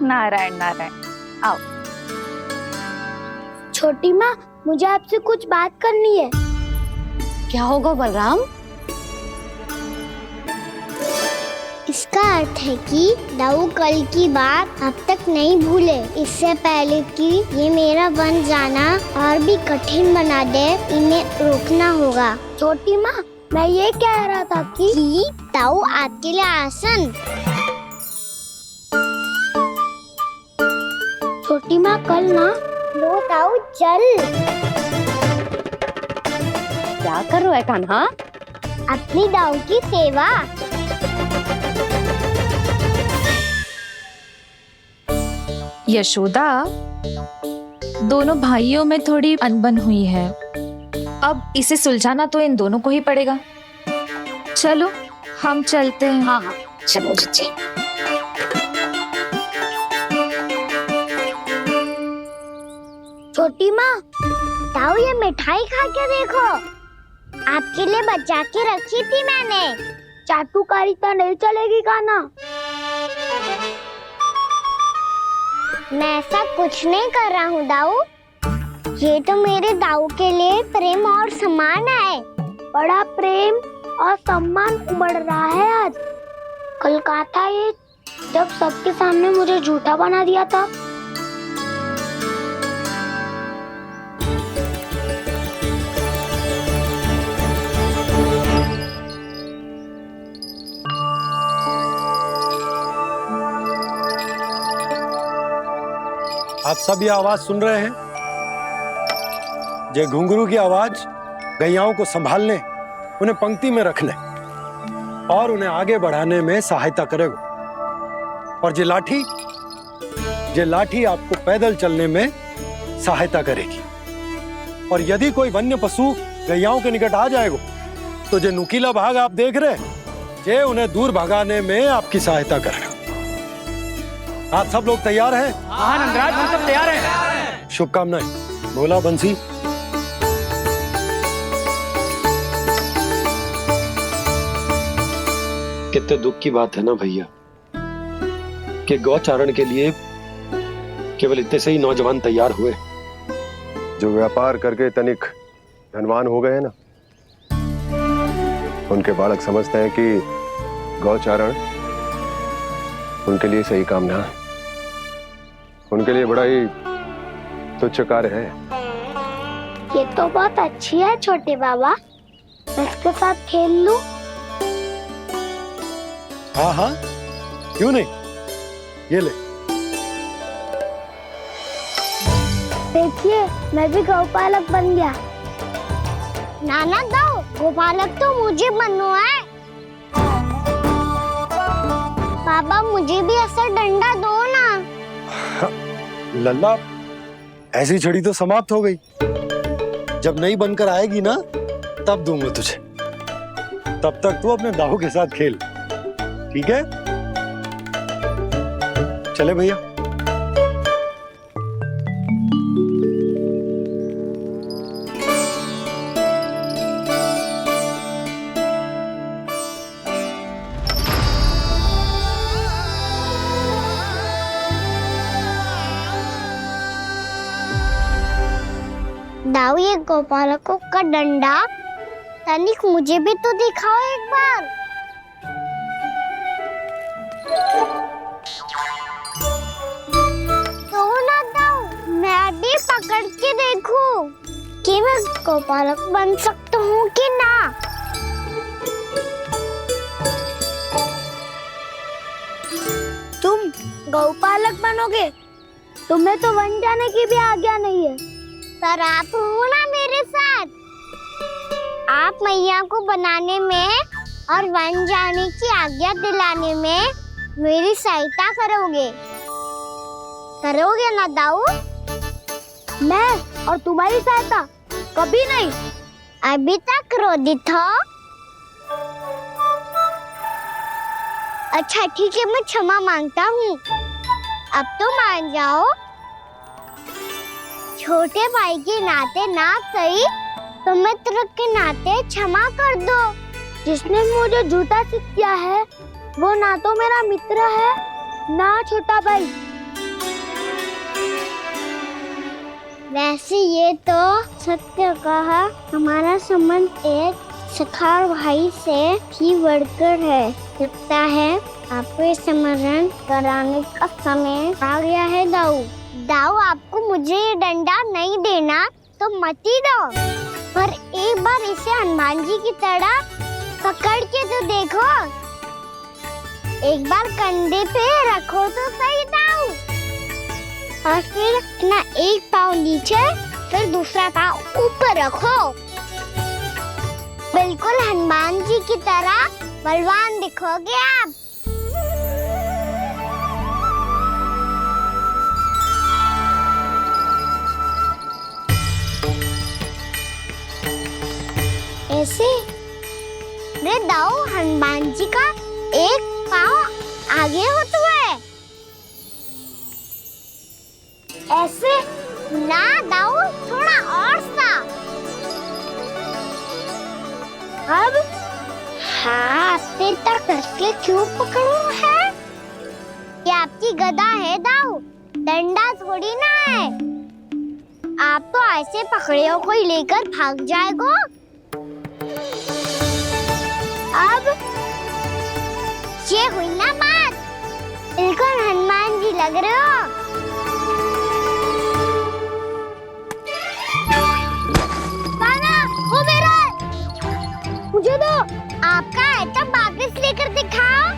नारायण नारायण, आओ। छोटी माँ, मुझे आपसे कुछ बात करनी है। क्या होगा बलराम? इसका अर्थ है कि दाऊ कल की बात अब तक नहीं भूले। इससे पहले कि ये मेरा बन जाना और भी कठिन बना दे, इन्हें रोकना होगा। छोटी माँ, मैं ये कह रहा था कि दाऊ आपके लिए आसन। छोटी माँ, कल ना लो दाऊ चल। क्या कर रहा है कान्हा? अपनी दाऊ की सेवा। यशोदा, दोनों भाइयों में थोड़ी अनबन हुई है। अब इसे सुलझाना तो इन दोनों को ही पड़ेगा। चलो हम चलते हैं। हाँ हाँ, चलो चचे। छोटी माँ, दाऊ ये मिठाई खा के देखो। आपके लिए बचा के रखी थी मैंने। चाटुकारिता नहीं चलेगी कान्हा। मैं ऐसा कुछ नहीं कर रहा हूँ दाऊ। ये तो मेरे दाऊ के लिए प्रेम और सम्मान है। बड़ा प्रेम और सम्मान उमड़ रहा है आज। कल कहा था ये, जब सबके सामने मुझे झूठा बना दिया था। आप सब ये आवाज सुन रहे हैं? ये घुंघरू की आवाज गैयाओं को संभालने, उन्हें पंक्ति में रखने और उन्हें आगे बढ़ाने में सहायता करेगा। और ये लाठी आपको पैदल चलने में सहायता करेगी। और यदि कोई वन्य पशु गैयाओं के निकट आ जाएगा तो जो नुकीला भाग आप देख रहे हैं, ये उन्हें दूर भगाने में आपकी सहायता करेगा। आप सब लोग तैयार हैं? हाँ नंदराज, हम सब तैयार हैं। शुभकामनाएं। भोला बंसी। कितने दुख की बात है ना भैया कि गौचारण के लिए केवल इतने से ही नौजवान तैयार हुए। जो व्यापार करके तनिक धनवान हो गए ना, उनके बालक समझते हैं कि गौचारण उनके लिए सही काम ना है। उनके लिए बड़ा ही तुच्छ कार्य है। ये तो बहुत अच्छी है छोटे बाबा, मैं इसके साथ खेल लूं? हाँ हाँ, क्यों नहीं। ये ले। देखिए, मैं भी गौपालक बन गया। नाना दाऊ, गौपालक तो मुझे बनना है। बाबा, मुझे भी ऐसा डंडा दो ना। लल्ला, ऐसी छड़ी तो समाप्त हो गई। जब नई बनकर आएगी ना, तब दूंगा तुझे। तब तक तू अपने दाऊ के साथ खेल, ठीक है? चले भैया। दाऊ, ये गौपालकों का डंडा तनिक मुझे भी तो दिखाओ एक बार। तो ना दाऊ, मैं भी पकड़ के देखूं कि मैं गौपालक बन सकता हूँ कि ना। तुम गौपालक बनोगे? तुम्हें तो वन जाने की भी आज्ञा नहीं है। पर आप हो ना मेरे साथ। आप मैया को बनाने में और वन जाने की आज्ञा दिलाने में मेरी सहायता करोगे ना दाऊ? मैं और तुम्हारी सहायता कभी नहीं। अभी तक क्रोधित हो? अच्छा ठीक है, मैं क्षमा मांगता हूँ। अब तो मान जाओ। छोटे भाई के नाते ना सही तो मित्र के नाते क्षमा कर दो। जिसने मुझे झूठा सिद्ध किया है वो ना तो मेरा मित्र है ना छोटा भाई। वैसे ये तो सत्य कहा, हमारा संबंध एक सखार भाई से भी बढ़कर है। लगता है आपको स्मरण कराने का समय आ गया है दाऊ। दाऊ, आपको मुझे ये डंडा नहीं देना तो मत ही दो, पर एक बार इसे हनुमान जी की तरह पकड़ के तो देखो। एक बार कंधे पे रखो तो सही दाऊ, और फिर अपना एक पाँव नीचे फिर दूसरा पाँव ऊपर रखो। बिल्कुल हनुमान जी की तरह बलवान दिखोगे आप। ऐसे रे दाऊ, हनुमान जी का एक पाँव आगे होता है। ऐसे ना दाऊ, थोड़ा और सा। अब हाथ पे तक कसके क्यों पकड़ो है? ये आपकी गदा है दाऊ, डंडा थोड़ी ना है। आप तो ऐसे पकड़े हो कोई लेकर भाग जाएगा। अब ये हुई ना बात, बिल्कुल हनुमान जी लग रहे हो। कान्हा, वो मेरा, मुझे दो। आपका है तो वापस लेकर दिखाओ।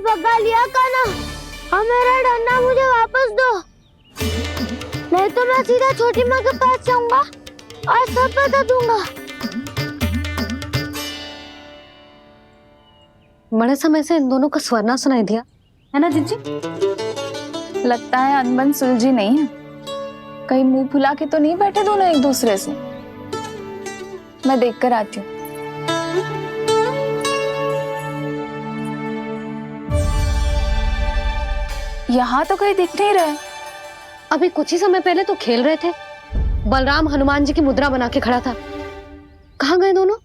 भगा लिया कान्हा, अब मेरा डंडा मुझे वापस दो, नहीं तो मैं सीधा छोटी माँ के पास जाऊंगा और सब बता दूंगा। बड़े समय से इन दोनों का स्वर ना सुनाई दिया, है ना जीजी? लगता है अनबन सुलझी नहीं है। कहीं मुंह फुला के तो नहीं बैठे दोनों एक दूसरे से। मैं देख कर आती हूँ। यहाँ तो कहीं दिख नहीं रहा। अभी कुछ ही समय पहले तो खेल रहे थे। बलराम हनुमान जी की मुद्रा बना के खड़ा था। कहाँ गए दोनों?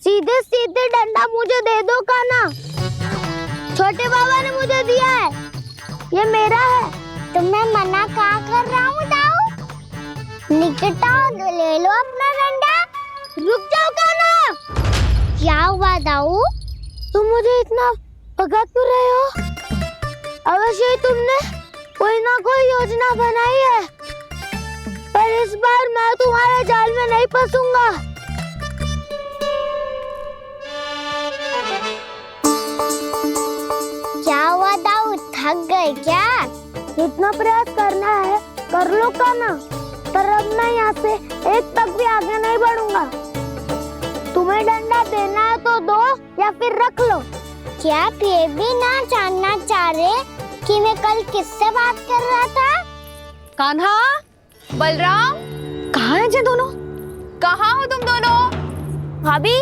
सीधे सीधे डंडा मुझे दे दो कान्हा, छोटे बाबा ने मुझे दिया है, ये मेरा है। तो मैं मना कहाँ कर रहा हूँ दाऊ? निकट आओ, ले लो अपना डंडा। रुक जाओ कान्हा। क्या हुआ दाऊ, तुम मुझे इतना भगा क्यों रहे हो? अवश्य ही तुमने कोई ना कोई योजना बनाई है, पर इस बार मैं तुम्हारे जाल में नहीं फंसूंगा। क्या हुआ दाऊ, थक गए क्या? इतना प्रयास करना है कर लो कान्हा, पर अब मैं यहाँ से एक तक भी आगे नहीं बढ़ूंगा। तुम्हें डंडा देना है तो दो या फिर रख लो। क्या आप ये भी ना जानना चाह रहे कि मैं कल किससे बात कर रहा था? कान्हा, बलराम, कहाँ है ये दोनों? कहाँ हो तुम दोनों? भाभी,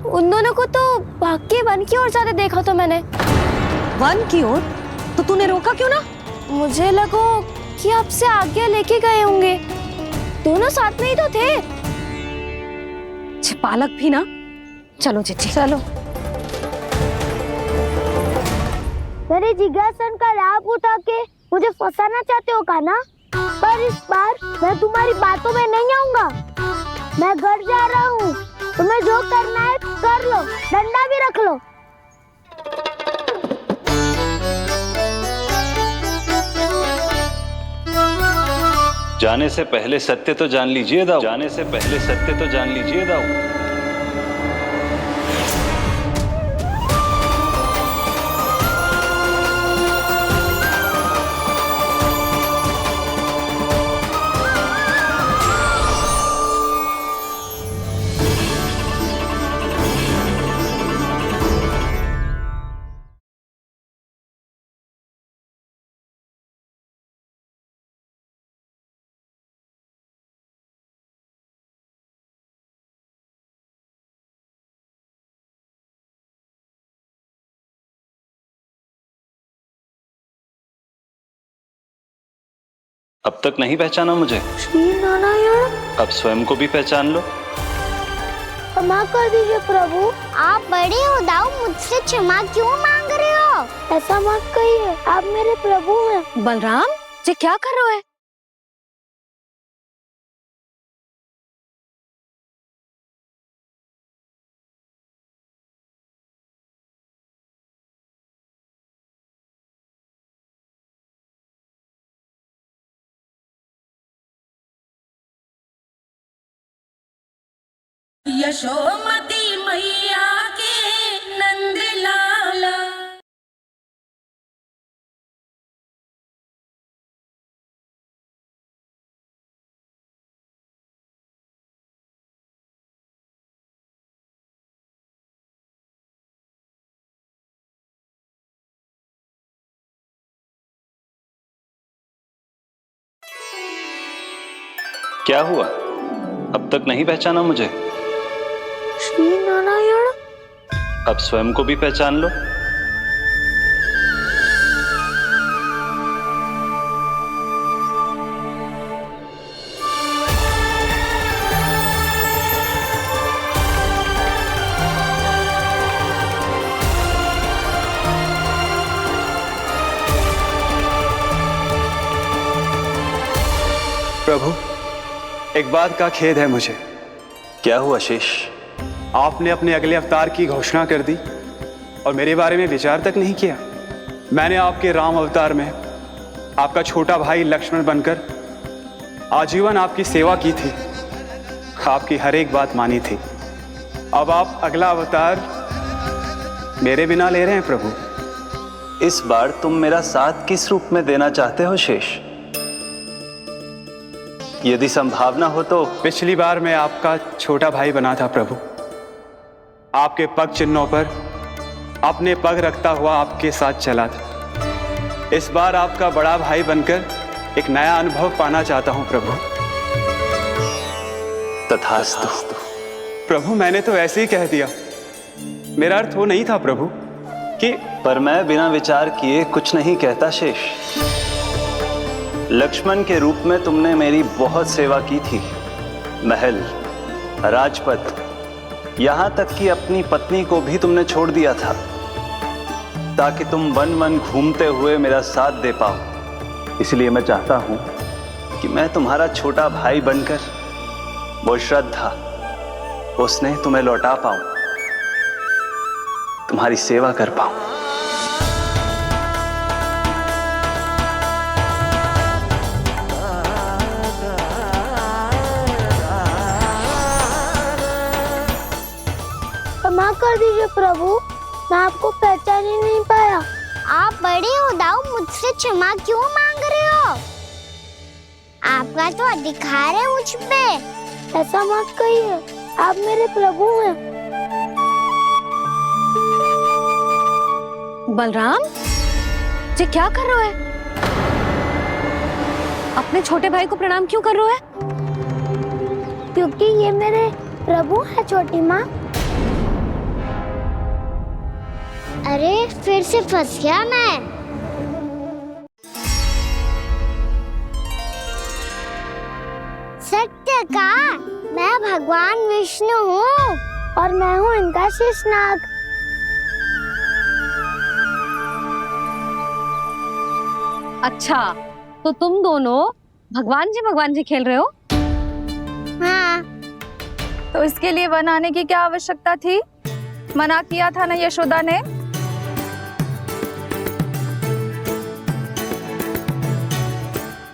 उन दोनों को तो भाग के वन की ओर जाते देखा तो मैंने। वन की ओर? तो तूने रोका क्यों ना? मुझे लगो कि आपसे आगे लेके गए होंगे, दोनों साथ में ही तो थे। पालक भी ना। चलो जीजी चलो। मेरे जिज्ञासन का लाभ उठा के मुझे फंसाना चाहते हो कान्हा, पर इस बार मैं तुम्हारी बातों में नहीं आऊंगा। मैं घर जा रहा हूँ, तुम्हें जो करना है कर लो, डंडा भी रख लो। जाने से पहले सत्य तो जान लीजिए दाऊ। जाने से पहले सत्य तो जान लीजिए दाऊ। अब तक नहीं पहचाना मुझे? श्री नारायण। अब स्वयं को भी पहचान लो। क्षमा कर दीजिए प्रभु। आप बड़े हो दाऊ, मुझसे क्षमा क्यों मांग रहे हो? ऐसा मत कहिए, आप मेरे प्रभु हैं। बलराम, ये क्या कर रहे हो? यशोमती मैया के नंद लाला। क्या हुआ? अब तक नहीं पहचाना मुझे? श्री नारायण। अब स्वयं को भी पहचान लो। प्रभु, एक बात का खेद है मुझे। क्या हुआ शेष? आपने अपने अगले अवतार की घोषणा कर दी और मेरे बारे में विचार तक नहीं किया। मैंने आपके राम अवतार में आपका छोटा भाई लक्ष्मण बनकर आजीवन आपकी सेवा की थी, आपकी हर एक बात मानी थी। अब आप अगला अवतार मेरे बिना ले रहे हैं प्रभु। इस बार तुम मेरा साथ किस रूप में देना चाहते हो शेष? यदि संभावना हो तो। पिछली बार मैं आपका छोटा भाई बना था प्रभु, आपके पग चिन्हों पर अपने पग रखता हुआ आपके साथ चला था। इस बार आपका बड़ा भाई बनकर एक नया अनुभव पाना चाहता हूं प्रभु। तथास्तु। प्रभु, मैंने तो ऐसे ही कह दिया, मेरा अर्थ वो नहीं था प्रभु कि। पर मैं बिना विचार किए कुछ नहीं कहता शेष। लक्ष्मण के रूप में तुमने मेरी बहुत सेवा की थी। महल, राजपथ, यहां तक कि अपनी पत्नी को भी तुमने छोड़ दिया था ताकि तुम वन वन घूमते हुए मेरा साथ दे पाओ। इसलिए मैं चाहता हूं कि मैं तुम्हारा छोटा भाई बनकर वो श्रद्धा, वो स्नेह तुम्हें लौटा पाऊं, तुम्हारी सेवा कर पाऊं। क्षमा कर दीजिए प्रभु, मैं आपको पहचान ही नहीं पाया। आप बड़े हो दाऊ, मुझसे क्षमा क्यों मांग रहे हो? आपका तो अधिकार है मुझ पे। ऐसा मत कहिए, आप मेरे प्रभु हैं। बलराम, ये क्या कर रहे हो? अपने छोटे भाई को प्रणाम क्यों कर रहे हो? क्योंकि ये मेरे प्रभु है छोटी माँ। अरे फिर से फंस गया मैं। सत्य का, मैं भगवान विष्णु हूँ और मैं हूँ इनका शेषनाग। अच्छा, तो तुम दोनों भगवान जी खेल रहे हो? हाँ। तो इसके लिए वन आने की क्या आवश्यकता थी? मना किया था ना यशोदा ने।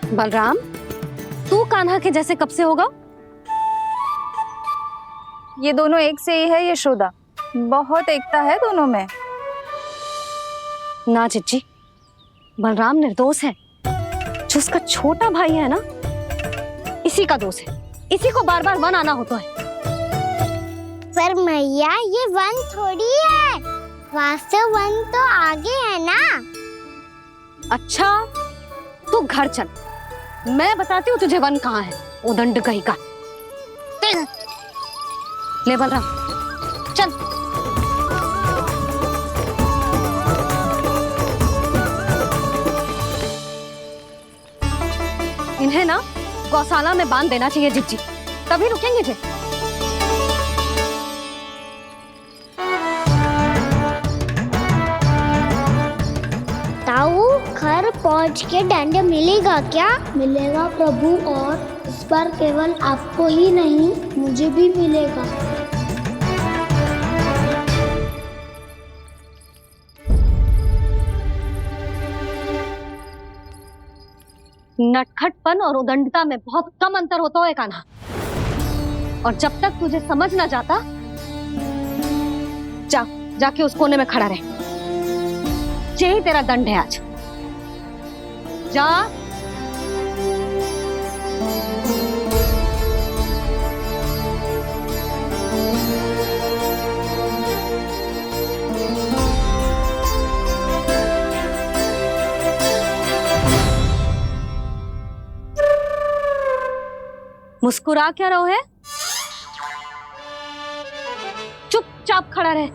बलराम, तू कान्हा के जैसे कब से होगा? ये दोनों एक से ही है यशोदा, बहुत एकता है दोनों में। ना चिच्ची, बलराम निर्दोष है। जो उसका छोटा भाई है ना, इसी का दोष है। इसी को बार बार वन आना होता है। पर मैया, ये वन थोड़ी है, वास्तव वन तो आगे है ना। अच्छा, तू घर चल, मैं बताती हूँ तुझे वन कहाँ है। उदंड कहीं का। ले बलराम, चल। इन्हें ना गौशाला में बांध देना चाहिए जिज्जी, तभी रुकेंगे जे। ताऊ, घर पहुंच के दंड मिलेगा क्या? मिलेगा प्रभु, और इस बार केवल आपको ही नहीं मुझे भी मिलेगा। नटखटपन और उदंडता में बहुत कम अंतर होता है कान्हा, और जब तक तुझे समझ ना जाता, जाके उस कोने में खड़ा रहे। यही तेरा दंड है आज। जा। मुस्कुरा क्या रहो है? चुपचाप खड़ा रहे,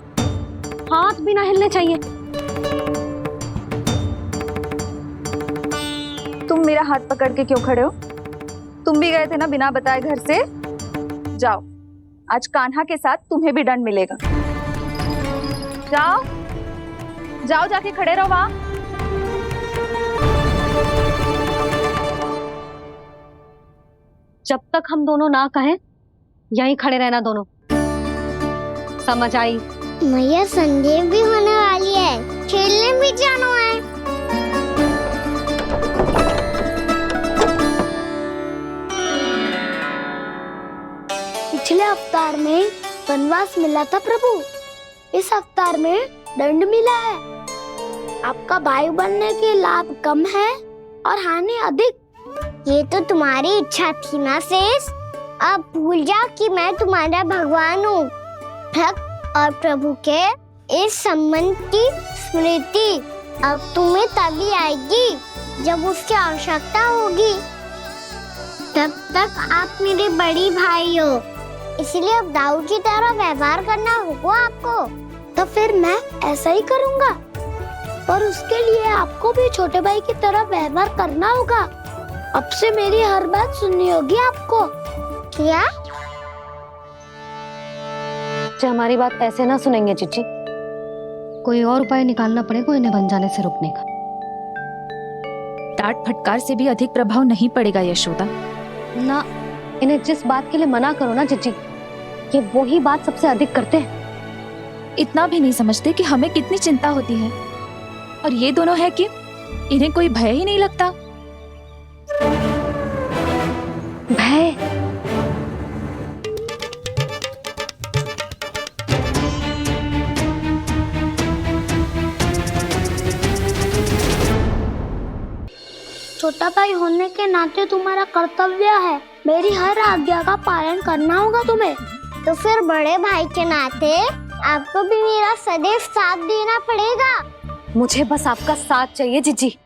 हाथ भी ना हिलने चाहिए। तुम मेरा हाथ पकड़ के क्यों खड़े हो? तुम भी गए थे ना बिना बताए घर से। जाओ, आज कान्हा के साथ तुम्हें भी दंड मिलेगा। जाओ जाओ, जाके खड़े रहो वहां। जब तक हम दोनों ना कहें, यहीं खड़े रहना दोनों। समझ आई? मैया, संध्या भी होने वाली है, खेलने भी जाना है। पिछले अवतार में वनवास मिला था प्रभु, इस अवतार में दंड मिला है। आपका भाई बनने के लाभ कम है और हानि अधिक। ये तो तुम्हारी इच्छा थी ना शेष, अब भूल जा कि मैं तुम्हारा भगवान हूँ। भक्त और प्रभु के इस संबंध की स्मृति अब तुम्हें तभी आएगी जब उसकी आवश्यकता होगी। तब तक आप मेरे बड़ी भाई हो, इसलिए अब दाऊ की तरह व्यवहार करना होगा आपको। तो फिर मैं ऐसा ही करूँगा, पर उसके लिए आपको भी छोटे भाई की तरह व्यवहार करना होगा। अब से मेरी हर बात सुननी होगी आपको। क्या? जो हमारी बात ऐसे ना सुनेंगे चिच्ची, कोई और उपाय निकालना पड़ेगा इन्हें बन जाने से रुकने का। डांट फटकार से भी अधिक प्रभाव नहीं पड़ेगा यशोदा। ना, इन्हें जिस बात के लिए मना करो ना चिच्ची, ये वही बात सबसे अधिक करते हैं। इतना भी नहीं समझते कि हमें कितनी चिंता होती है, और ये दोनों है कि इन्हें कोई भय ही नहीं लगता। भय? छोटा भाई होने के नाते तुम्हारा कर्तव्य है, मेरी हर आज्ञा का पालन करना होगा तुम्हें। तो फिर बड़े भाई के नाते आपको भी मेरा सदैव साथ देना पड़ेगा। मुझे बस आपका साथ चाहिए जिज्जी।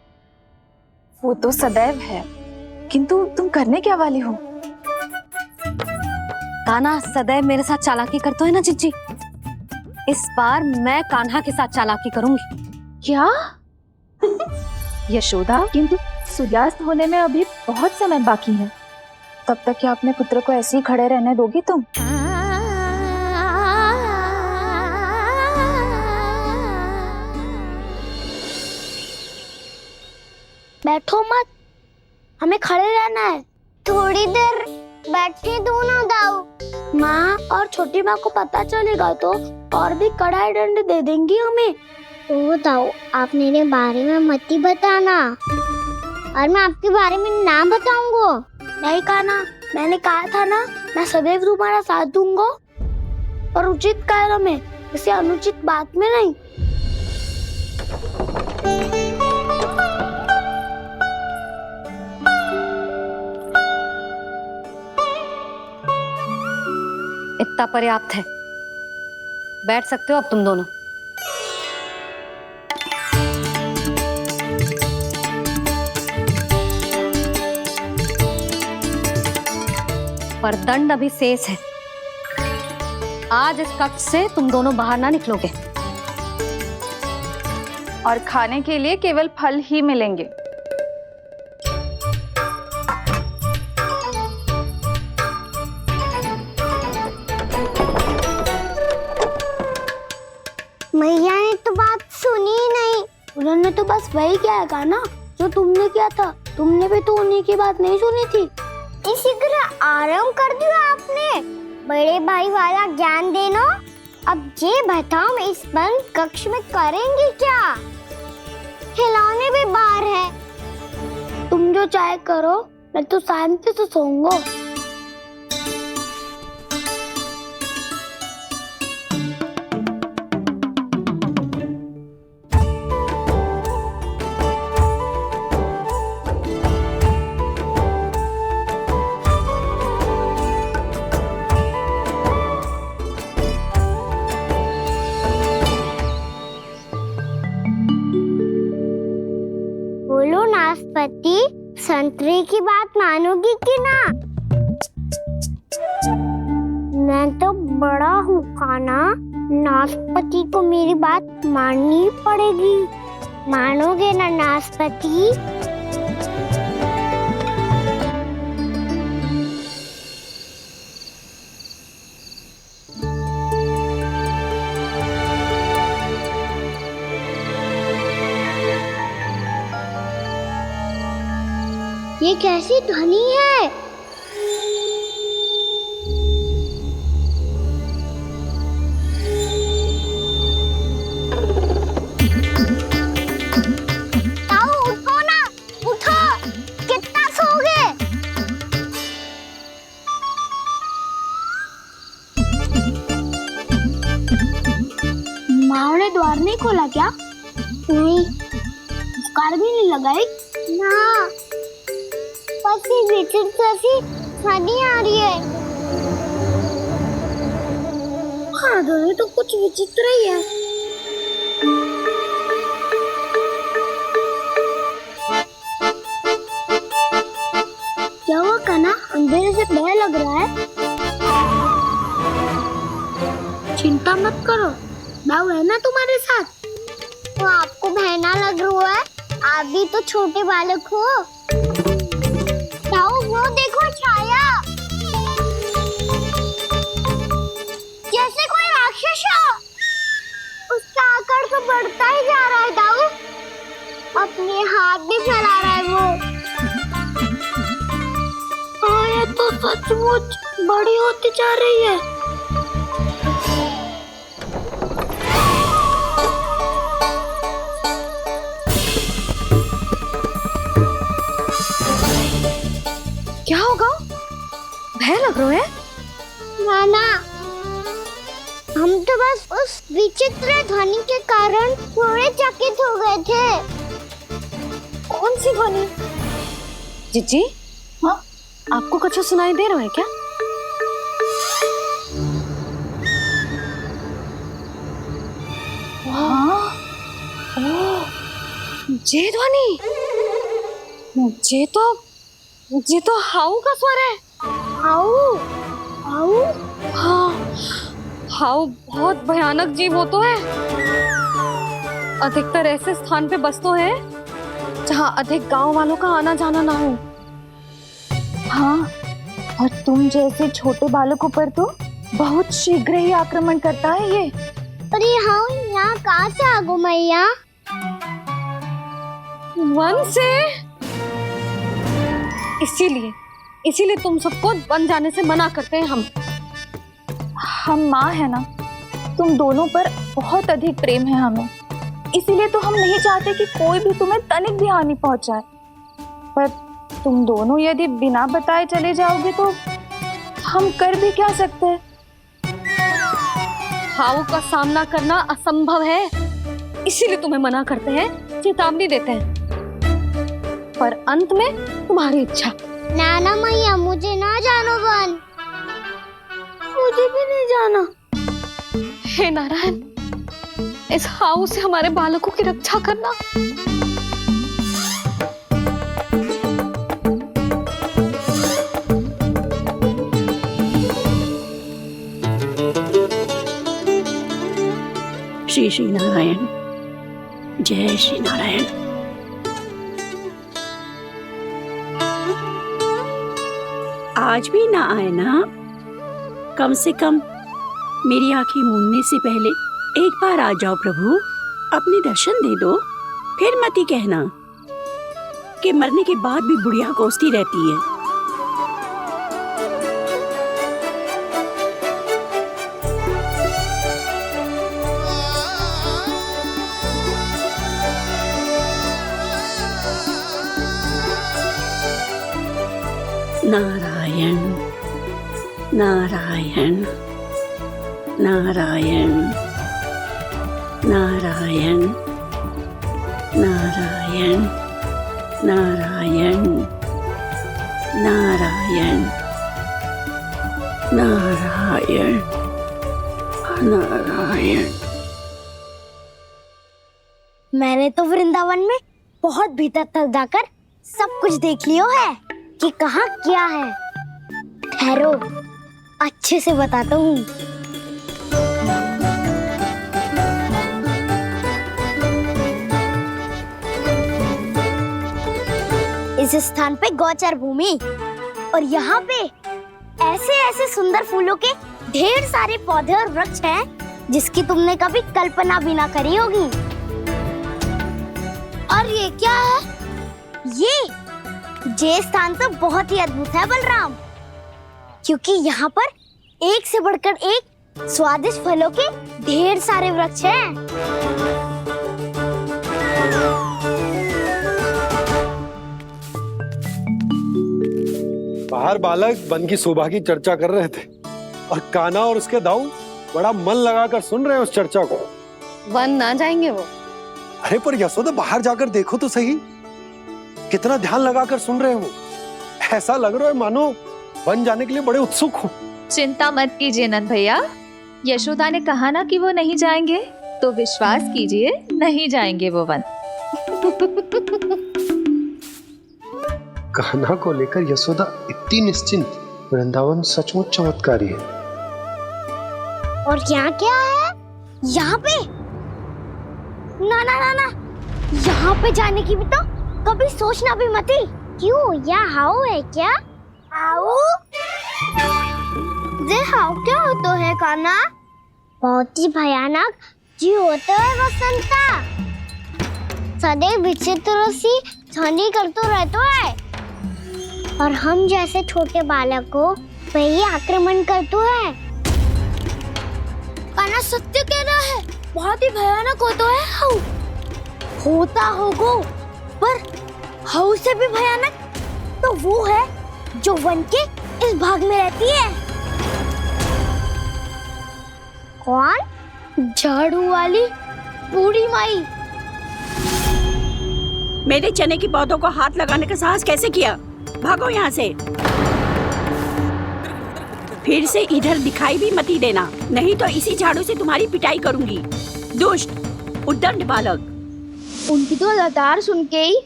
वो तो सदैव है, किंतु तुम करने क्या वाली हो? कान्हा सदैव मेरे साथ चालाकी करता है ना जिज्जी, इस बार मैं कान्हा के साथ चालाकी करूंगी। क्या? यशोदा, किंतु सूर्यास्त होने में अभी बहुत समय बाकी है, तब तक क्या अपने पुत्र को ऐसे ही खड़े रहने दोगी तुम? बैठो मत, हमें खड़े रहना है। थोड़ी देर बैठे दो ना दाऊ। माँ और छोटी माँ को पता चलेगा तो और भी कड़ा दंड दे देंगी हमें। ओ दाऊ, आप मेरे बारे में मत ही बताना, और मैं आपके बारे में ना बताऊंगा। नहीं कान्हा, मैंने कहा था ना, मैं सदैव तुम्हारा साथ दूंगा, और उचित कार्य में, इसे अनुचित बात में नहीं। इतना पर्याप्त है, बैठ सकते हो अब तुम दोनों। पर दंड अभी शेष है। आज इस कक्ष से तुम दोनों बाहर ना निकलोगे, और खाने के लिए केवल फल ही मिलेंगे। तो बस वही किया ना जो तुमने किया था। तुमने भी तो उन्हीं की बात नहीं सुनी थी। इसी तरह आराम कर दिया आपने। बड़े भाई वाला ज्ञान देना। अब ये बताओ इस बंद कक्ष में करेंगे क्या? खिलौने भी बाहर है। तुम जो चाहे करो, मैं तो शांति से सोऊंगा। बोलो नाशपाती, संतरे की बात मानोगी कि ना? मैं तो बड़ा हूँ काना, नाशपाती को मेरी बात माननी पड़ेगी। मानोगे ना नाशपाती? ये कैसी ध्वनि है? ताऊ उठो ना, उठो। कितना सोओगे? माँ ने द्वार नहीं खोला क्या? नहीं। कार भी नहीं लगाई? ना। विचित्र सी ध्वनि आ रही है। हाँ, ध्वनि तो कुछ विचित्र ही है। क्या हुआ कान्हा? अंधेरे से भय लग रहा है। चिंता मत करो, दाऊ है ना तुम्हारे साथ। तो आपको भय ना लग रहा है? आप भी तो छोटे बालक हो। वो देखो छाया, जैसे कोई राक्षस हो। उसका आकार तो बढ़ता ही जा रहा है दाऊ। अपने हाथ भी फैला रहा है वो। हाँ, ये तो सचमुच बड़ी होती जा रही है। क्या होगा? भय लग रहा है? नाना, हम तो बस उस विचित्र ध्वनि के कारण थोड़े चकित हो गए थे। कौन सी ध्वनि? जीजी, हाँ, आपको कुछ सुनाई दे रहा है क्या? हाँ, ओह, ये ध्वनि, ये तो हाउ का स्वर है। हाउ? हाउ? हाँ, हाउ बहुत भयानक जीव हो तो है। अधिकतर ऐसे स्थान पे बसते हैं जहाँ अधिक गांव वालों का आना जाना ना हो। हाँ, और तुम जैसे छोटे बालकों पर तो बहुत शीघ्र ही आक्रमण करता है ये। पर ये हाउ यहाँ कहाँ से आ गो मैया? वन से। इसीलिए तुम सबको वन जाने से मना करते हैं हम माँ है ना, तुम दोनों पर बहुत अधिक प्रेम है हमें। इसीलिए तो हम नहीं चाहते कि कोई भी तुम्हें तनिक भी हानि पहुंचाए। पर तुम दोनों यदि बिना बताए चले जाओगे तो हम कर भी क्या सकते हैं? हाउ का सामना करना असंभव है, इसीलिए तुम्हें मना करते हैं, चेतावनी देते हैं। पर अंत में तुम्हारी इच्छा। नाना मैया, मुझे ना जानो वन। मुझे भी नहीं जाना। हे नारायण, इस हाउ से हमारे बालकों की रक्षा करना। श्री श्री नारायण, जय श्री नारायण। आज भी ना आए ना? कम से कम मेरी आंखें मूंदने से पहले एक बार आ जाओ प्रभु, अपने दर्शन दे दो। फिर मत ही कहना कि मरने के बाद भी बुढ़िया कोसती रहती है। नारायण नारायण नारायण नारायण नारायण नारायण नारायण नारायण नारायण। मैंने तो वृंदावन में बहुत भीतर तक जाकर सब कुछ देख लियो है कि कहाँ क्या है। ठहरो, अच्छे से बताता हूँ। इस स्थान पे गौचर भूमि और यहाँ पे ऐसे ऐसे सुंदर फूलों के ढेर सारे पौधे और वृक्ष हैं जिसकी तुमने कभी कल्पना भी ना करी होगी। और ये क्या है? ये स्थान तो बहुत ही अद्भुत है बलराम, क्योंकि यहाँ पर एक से बढ़कर एक स्वादिष्ट फलों के ढेर सारे वृक्ष हैं। बाहर बालक वन की शोभा की चर्चा कर रहे थे और कान्हा और उसके दाऊ बड़ा मन लगाकर सुन रहे हैं उस चर्चा को। वन ना जाएंगे वो? अरे पर यशोदा, बाहर जाकर देखो तो सही, कितना ध्यान लगाकर सुन रहे हो। ऐसा लग रहा है मानो वन जाने के लिए बड़े उत्सुक हो। चिंता मत कीजिए नंद भैया, यशोदा ने कहा ना कि वो नहीं जाएंगे, तो विश्वास कीजिए नहीं जाएंगे वो वन। कान्हा को लेकर यशोदा इतनी निश्चिंत, वृंदावन सचमुच चमत्कारी है। और यहाँ क्या है? यहाँ पे ना ना ना ना, यहाँ पे जाने की भी तो कभी सोचना भी मत ही। क्यों, यहाँ हाउ है क्या? हाउ? ये हाउ क्या होता है कान्हा? बहुत ही भयानक जी होता है वसंता। सदैव विचित्र सी ध्वनि करते रहता है और हम जैसे छोटे बालक को वही आक्रमण करते है। कान्हा सत्य कह रहा है, बहुत ही भयानक होता है हाउ। होता होगा, पर हाउ से भी भयानक तो वो है जो वन के इस भाग में रहती है। कौन? झाड़ू वाली बूढ़ी माई। मेरे चने की पौधों को हाथ लगाने का साहस कैसे किया? भागो यहाँ से। फिर से इधर दिखाई भी मत ही देना, नहीं तो इसी झाड़ू से तुम्हारी पिटाई करूंगी। दुष्ट उद्दंड बालक। उनकी तो लतार सुन के ही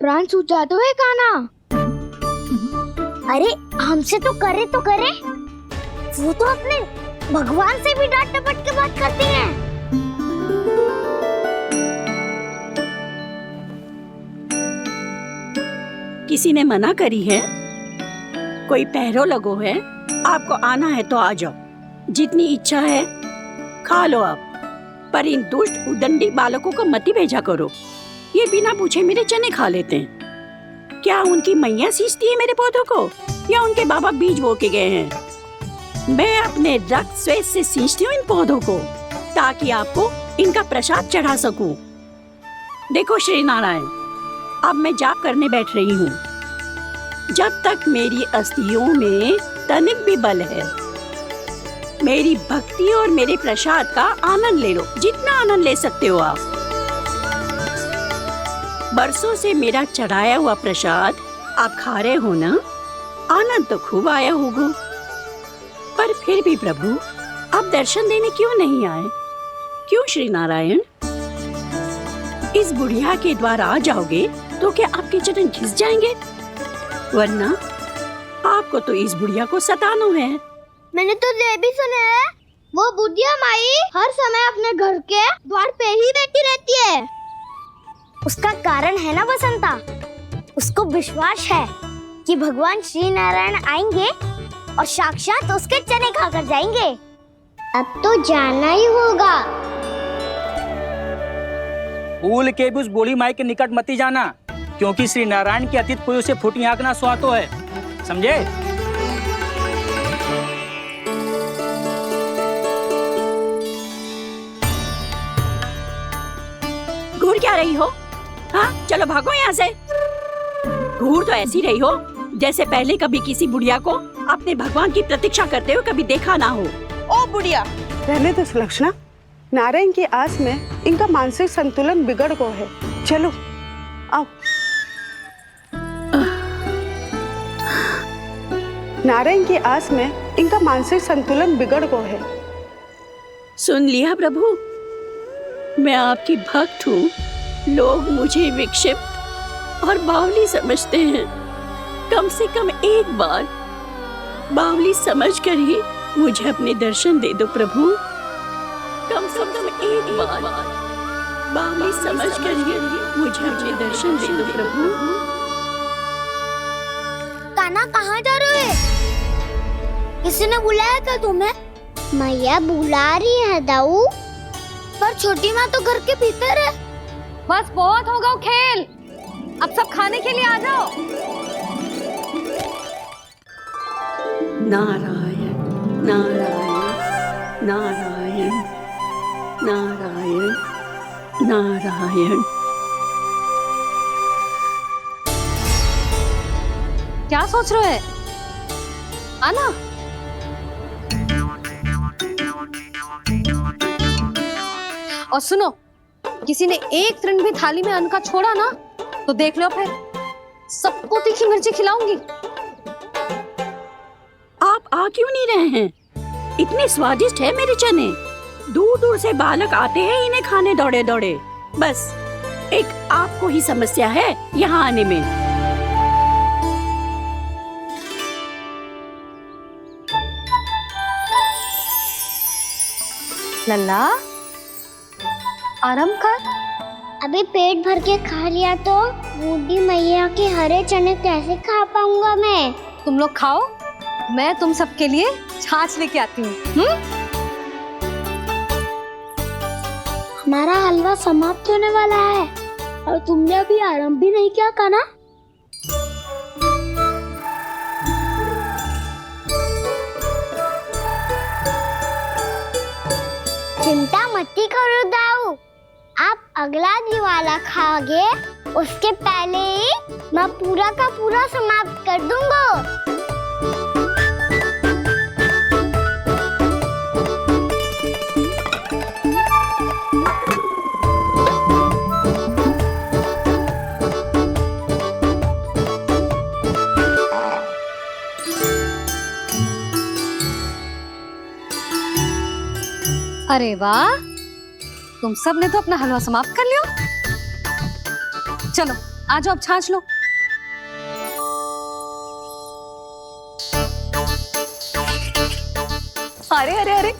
प्राण सूझ जाते हुए कान्हा। अरे हमसे तो करे, वो तो अपने भगवान से भी डांट डपट के बात करती हैं। किसी ने मना करी है? कोई पहरो लगो है? आपको आना है तो आ जाओ, जितनी इच्छा है खा लो आप, पर इन दुष्ट उदंडी बालकों को मत ही भेजा करो। ये बिना पूछे मेरे चने खा लेते हैं। क्या उनकी मैया सींचती है मेरे पौधों को, या उनके बाबा बीज बो के गए हैं? मैं अपने रक्त स्वेद से सींचती हूँ इन पौधों को, ताकि आपको इनका प्रसाद चढ़ा सकूं। देखो श्री नारायण, अब मैं जाप करने बैठ रही हूँ। जब तक मेरी अस्थियों में तनिक भी बल है, मेरी भक्ति और मेरे प्रसाद का आनंद ले लो, जितना आनंद ले सकते हो आप। बरसों से मेरा चढ़ाया हुआ प्रसाद आप खा रहे हो ना, आनंद तो खूब आया होगा। पर फिर भी प्रभु, आप दर्शन देने क्यों नहीं आए? क्यों श्री नारायण? इस बुढ़िया के द्वार आ जाओगे तो क्या आपके चरण घिस जाएंगे? वरना आपको तो इस बुढ़िया को सताना है। मैंने तो ये भी सुना है, वो बुढ़िया माई हर समय अपने घर के द्वार पे ही बैठी रहती है। उसका कारण है ना बसंता, उसको विश्वास है कि भगवान श्री नारायण आएंगे और साक्षात उसके चने खाकर जाएंगे। अब तो जाना ही होगा। भूल के भी उस बूढ़ी माई के निकट मती जाना, क्योंकि श्री नारायण की अतीत कोई उसे फूटी आंख ना सुहातो है, समझे? घूर क्या रही हो? हाँ, चलो भागो यहाँ से। घूर तो ऐसी रही हो जैसे पहले कभी किसी बुढ़िया को अपने भगवान की प्रतीक्षा करते हुए कभी देखा ना हो। ओ बुढ़िया, रहने दो सुलक्षणा। नारायण की आस में इनका मानसिक संतुलन बिगड़ गया है। चलो आओ। नारायण की आस में इनका मानसिक संतुलन बिगड़ गया है। सुन लिया प्रभु, मैं आपकी भक्त हूँ। लोग मुझे विक्षिप्त और बावली समझते हैं। कम से कम एक बार बावली समझकर ही मुझे अपने दर्शन दे दो प्रभु। कम से कम एक बार बावली समझकर ही मुझे अपने दर्शन दे दो प्रभु। कान्हा कहाँ जा रहे हो? किसी ने बुलाया क्या तुम्हें? मैया बुला रही है दाऊ, पर छोटी माँ तो घर के भीतर है। बस बहुत हो गया खेल, अब सब खाने के लिए आ जाओ। नारायण नारायण नारायण नारायण नारायण। क्या सोच रहे हैं? आना। और सुनो, किसी ने एक तृण भी थाली में अन्न का छोड़ा ना तो देख लो, फिर सबको तीखी मिर्ची खिलाऊंगी। आप आ क्यों नहीं रहे हैं? इतने स्वादिष्ट है मेरे चने। दूर दूर से बालक आते हैं इन्हें खाने दौड़े दौड़े। बस एक आपको ही समस्या है यहाँ आने में। लल्ला, आराम कर। अभी पेट भर के खा लिया तो बूढ़ी मैया के हरे चने कैसे खा पाऊंगा मैं? तुम लोग खाओ, मैं तुम सबके लिए छाछ लेके आती हूँ। हमारा हलवा समाप्त होने वाला है और तुमने अभी आराम भी नहीं किया कान्हा। चिंता मत करो दाऊ, आप अगला दिवाला खाओगे उसके पहले ही मैं पूरा का पूरा समाप्त कर दूंगा। अरे वाह, तुम सब ने तो अपना हलवा समाप्त कर लिया। चलो आ जाओ, अब छाछ लो। अरे अरे अरे,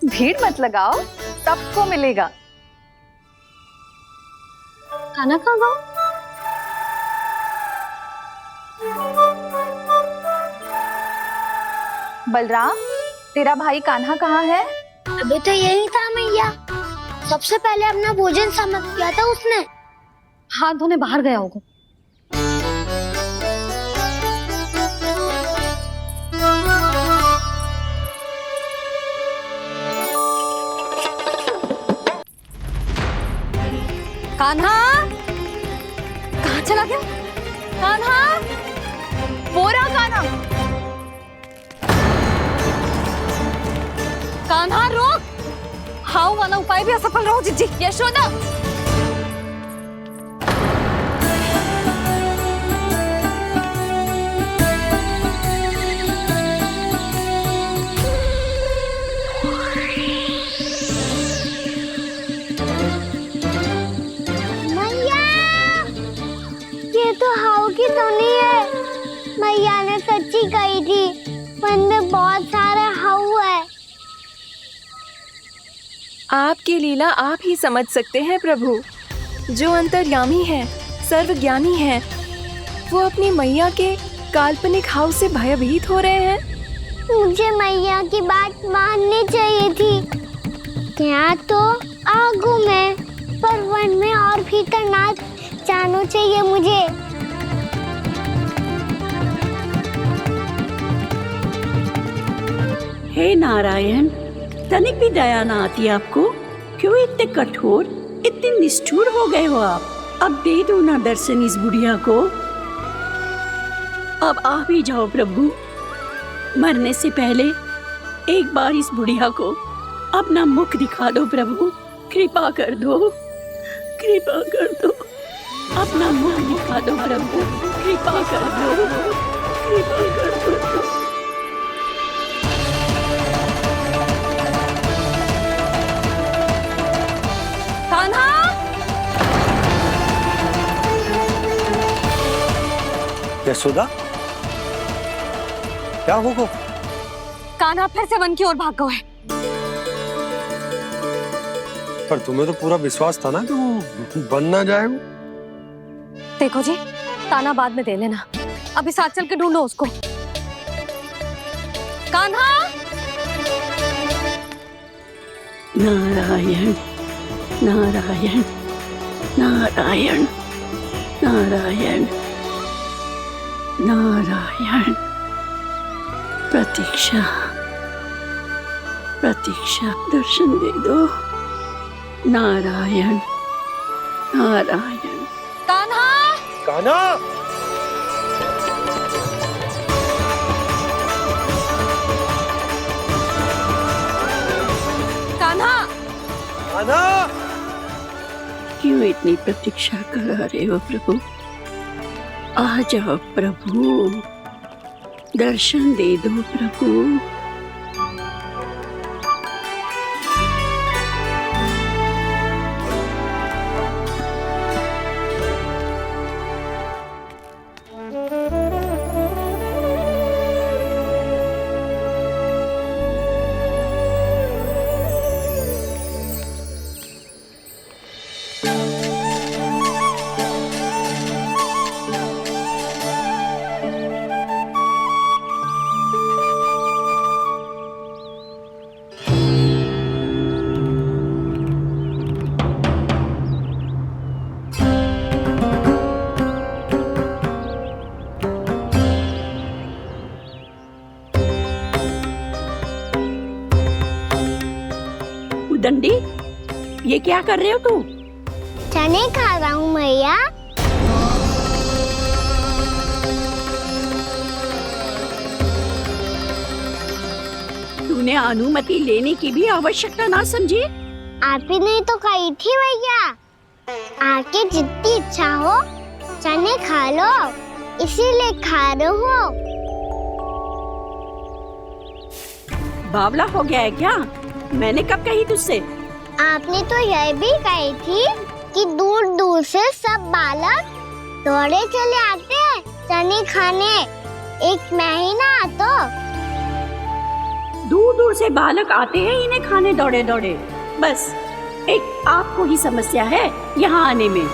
भीड़ मत लगाओ, सबको मिलेगा। खाना खा गो। बलराम, तेरा भाई कान्हा कहाँ है? अभी तो यही था मैया, सबसे पहले अपना भोजन समाप्त किया था उसने। हाथ धोने बाहर गया होगा। कान्हा कहाँ चला गया? कान्हा, वो रहा कान्हा। कान्हा रोक, हाउ वाला उपाय भी असफल रहो जिज्जी। यशोदा, ये तो हाउ की तो नहीं है। मैया ने सच्ची कही थी, वन में बहुत सारे हाउ है। आपकी लीला आप ही समझ सकते हैं प्रभु। जो अंतर्यामी है, सर्वज्ञानी है, वो अपनी मैया के काल्पनिक हाव से भयभीत हो रहे हैं। मुझे मैया की बात माननी चाहिए थी। क्या तो आगू में पर वन में और भीतर ना जाना चाहिए मुझे। हे नारायण, तनिक भी दया ना आती आपको? क्यों इतने कठोर, इतने निष्ठुर हो गए हो आप? अब दे दो ना दर्शन इस बुढ़िया को। अब आ भी जाओ प्रभु। मरने से पहले एक बार इस बुढ़िया को अपना मुख दिखा दो प्रभु। कृपा कर दो, कृपा कर दो। अपना मुख दिखा दो प्रभु, कृपा कर दो, कृपा कर दो। कान्हा! यशोदा, क्या होगा? कान्हा फिर से वन की ओर भाग गए। पर तुम्हें तो पूरा विश्वास था ना कि वो बन ना जाएगा। देखो जी, ताना बाद में दे लेना, अभी साथ चल के ढूंढो उसको। कान्हा! नारायण नारायण नारायण नारायण नारायण। प्रतीक्षा प्रतीक्षा, दर्शन दे दो। नारायण नारायण। कान्हा! कान्हा! कान्हा! कान्हा! क्यों इतनी प्रतीक्षा करा रहे हो प्रभु? आ जाओ प्रभु, दर्शन दे दो प्रभु। दंडी, ये क्या कर रहे हो तू? चने खा रहा हूँ मैया। तूने अनुमति लेने की भी आवश्यकता ना समझी? आप ही ने तो कही थी भैया, आके जितनी इच्छा हो चने खा लो, इसीलिए खा रहे हो। बावला हो गया है क्या? मैंने कब कही तुझसे? आपने तो यह भी कही थी कि दूर दूर से सब बालक दौड़े चले आते हैं चने खाने, एक महीना तो दूर दूर से बालक आते हैं इन्हें खाने दौड़े दौड़े। बस एक आपको ही समस्या है यहाँ आने में।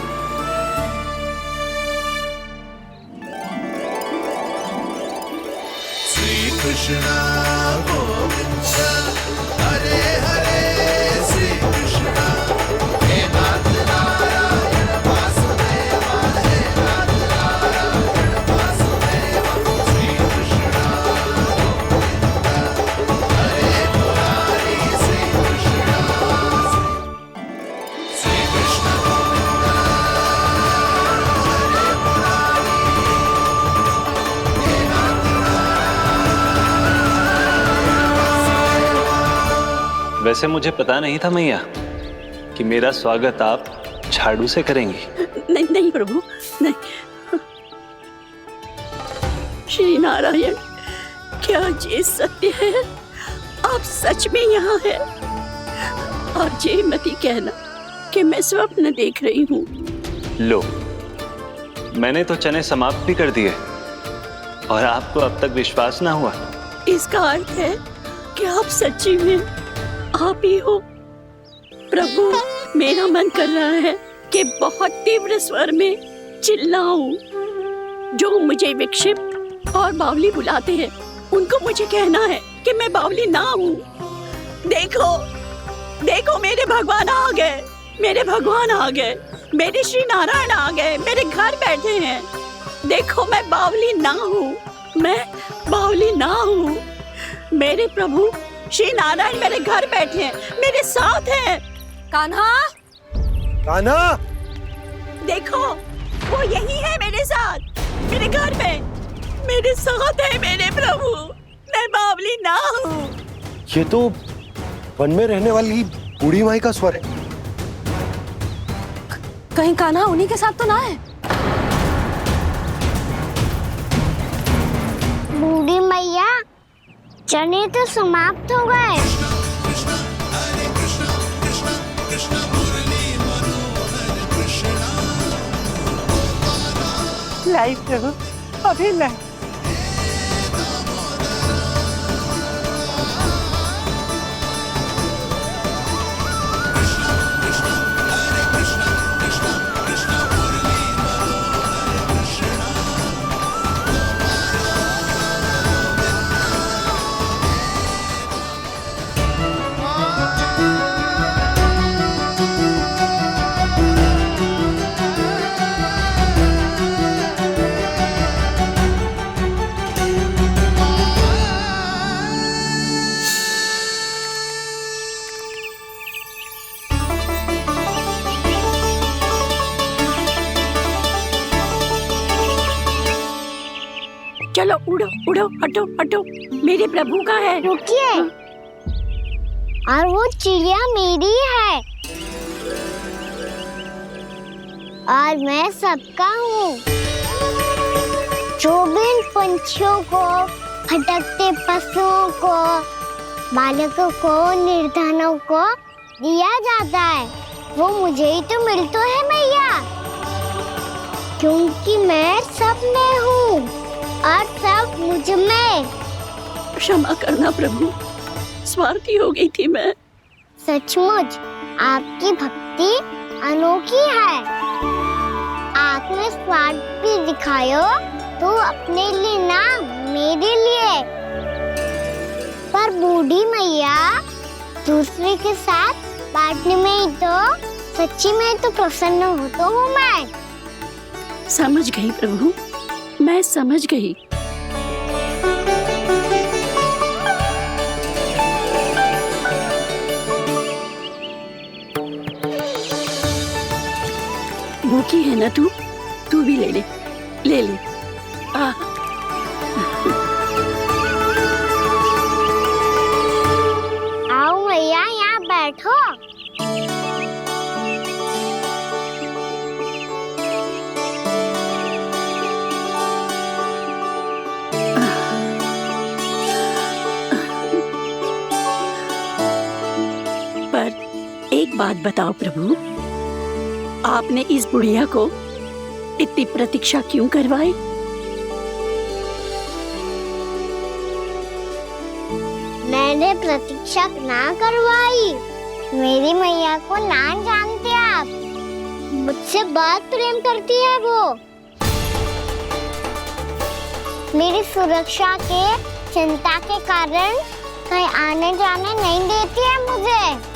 श्री कृष्ण गोविंद हरे हरे, श्री कृष्ण हे नाथ नारायण वासुदेव, हे नाथ नारायण वासुदेव, श्री कृष्ण गोविंद हरे मुरारी, श्री कृष्ण गोविंद हरे मुरारी, हे नाथ वैसे मुझे पता नहीं था मैया कि मेरा स्वागत आप झाड़ू से करेंगी। नहीं नहीं प्रभु, नहीं। श्री नारायण, क्या ये सत्य है? आप सच में यहाँ हैं? और ये मती कहना कि मैं स्वप्न देख रही हूँ। लो, मैंने तो चने समाप्त भी कर दिए और आपको अब तक विश्वास ना हुआ। इसका अर्थ है कि आप सच्ची में आप ही हो। प्रभु, मेरा मन कर रहा है कि बहुत तीव्र स्वर में चिल्लाऊं। जो मुझे विक्षिप्त और बावली बुलाते हैं उनको मुझे कहना है कि मैं बावली ना हूँ। देखो देखो, मेरे भगवान आ गए, मेरे भगवान आ गए, मेरे श्री नारायण आ गए, मेरे घर बैठे हैं। देखो मैं बावली ना हूँ, मैं बावली ना हूँ। मेरे प्रभु श्री नारायण मेरे घर बैठे हैं, मेरे साथ हैं। कान्हा, कान्हा, देखो वो यही है मेरे साथ, मेरे घर में मेरे साथ है मेरे प्रभु। मैं बावली ना हूँ। ये तो वन में रहने वाली बूढ़ी माई का स्वर है। कहीं कान्हा उन्हीं के साथ तो ना है? बूढ़ी मैया, चने तो समाप्त हो गए। लाई प्रभु, अभी लाई। चलो उड़ो उड़ो, हटो हटो, मेरे प्रभु का है। रुकिए, और वो चिड़िया मेरी है और मैं सबका हूँ। जो भी इन पंछियों को, भटकते पशुओं को, बालकों को, निर्धनों को दिया जाता है, वो मुझे ही तो मिलता है मैया, क्योंकि मैं सब में हूँ और सब मुझ में। क्षमा करना प्रभु, स्वार्थी हो गई थी मैं। सचमुच आपकी भक्ति अनोखी है। आपने स्वार्थ भी दिखायो तो अपने लिए ना, मेरे लिए। पर बूढ़ी मैया, दूसरे के साथ बांटने में ही तो सच्ची में तो प्रसन्न होता हूँ मैं। समझ गई प्रभु, मैं समझ गई। भूखी है ना तू भी ले ले, ले ले। आओ मैया, यहाँ बैठो। एक बात बताओ प्रभु, आपने इस बुढ़िया को इतनी प्रतीक्षा क्यों करवाई? मैंने प्रतीक्षा ना करवाई। मेरी मैया को ना जानते आप, मुझसे बहुत प्रेम करती है वो। मेरी सुरक्षा के चिंता के कारण कहीं आने जाने नहीं देती है मुझे।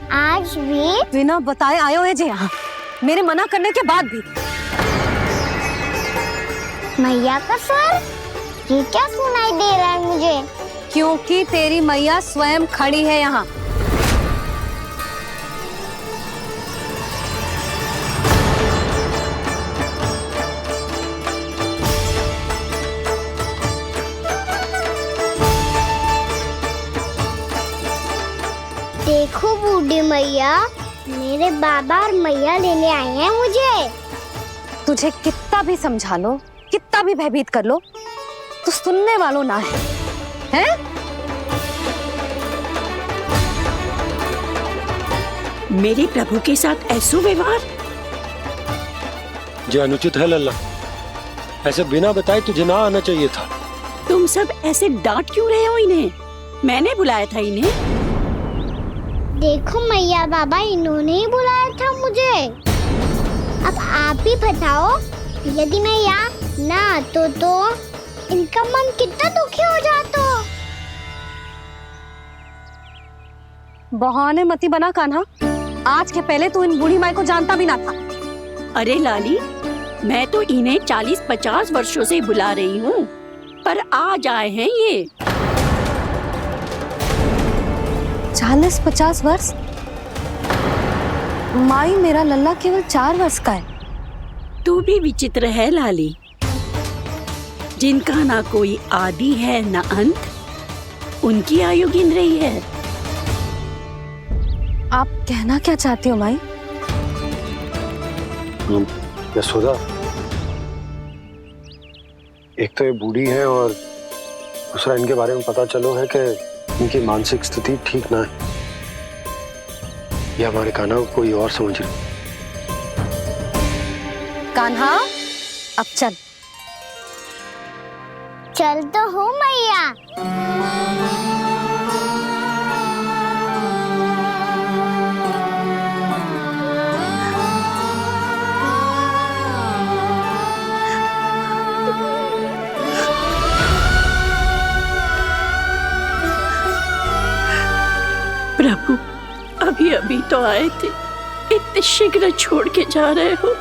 आज भी बिना बताए आयो है जे यहाँ, मेरे मना करने के बाद भी। मैया का स्वर, ये क्या सुनाई दे रहा है मुझे? क्योंकि तेरी मैया स्वयं खड़ी है यहाँ। देखो बूढ़ी मैया, मेरे बाबा और मैया लेने आए हैं मुझे। तुझे कितना भी समझा लो, कितना भी भयभीत कर लो, तो सुनने वालों ना है, हैं? मेरे प्रभु के साथ ऐसा व्यवहार जो अनुचित है लल्ला। ऐसे बिना बताए तुझे ना आना चाहिए था। तुम सब ऐसे डांट क्यों रहे हो इन्हें? मैंने बुलाया था इन्हें। देखो मैया बाबा, इन्होंने ही बुलाया था मुझे। अब आप ही बताओ, यदि मैं यहाँ ना आतो तो इनका मन कितना दुखी हो जाता। बहाने मती बना कान्हा। आज के पहले तू इन बूढ़ी माई को जानता भी ना था। अरे लाली, मैं तो इन्हें 40-50 वर्षों से बुला रही हूँ, पर आज आए हैं ये। 40-50 वर्ष? माई, मेरा लल्ला केवल 4 वर्ष का है। तू भी विचित्र है लाली, जिनका ना कोई आदि है ना अंत, उनकी आयु गिन रही है। आप कहना क्या चाहती हो माई? यशोदा, एक तो ये बूढ़ी है और दूसरा इनके बारे में पता चलो है कि इनकी मानसिक स्थिति ठीक ना है। ये हमारे कान्हा को कोई और समझ रही। कान्हा, अब चल। चल तो हूँ मैया। प्रभु, अभी अभी तो आए थे, इतने शीघ्र छोड़ के जा रहे हो।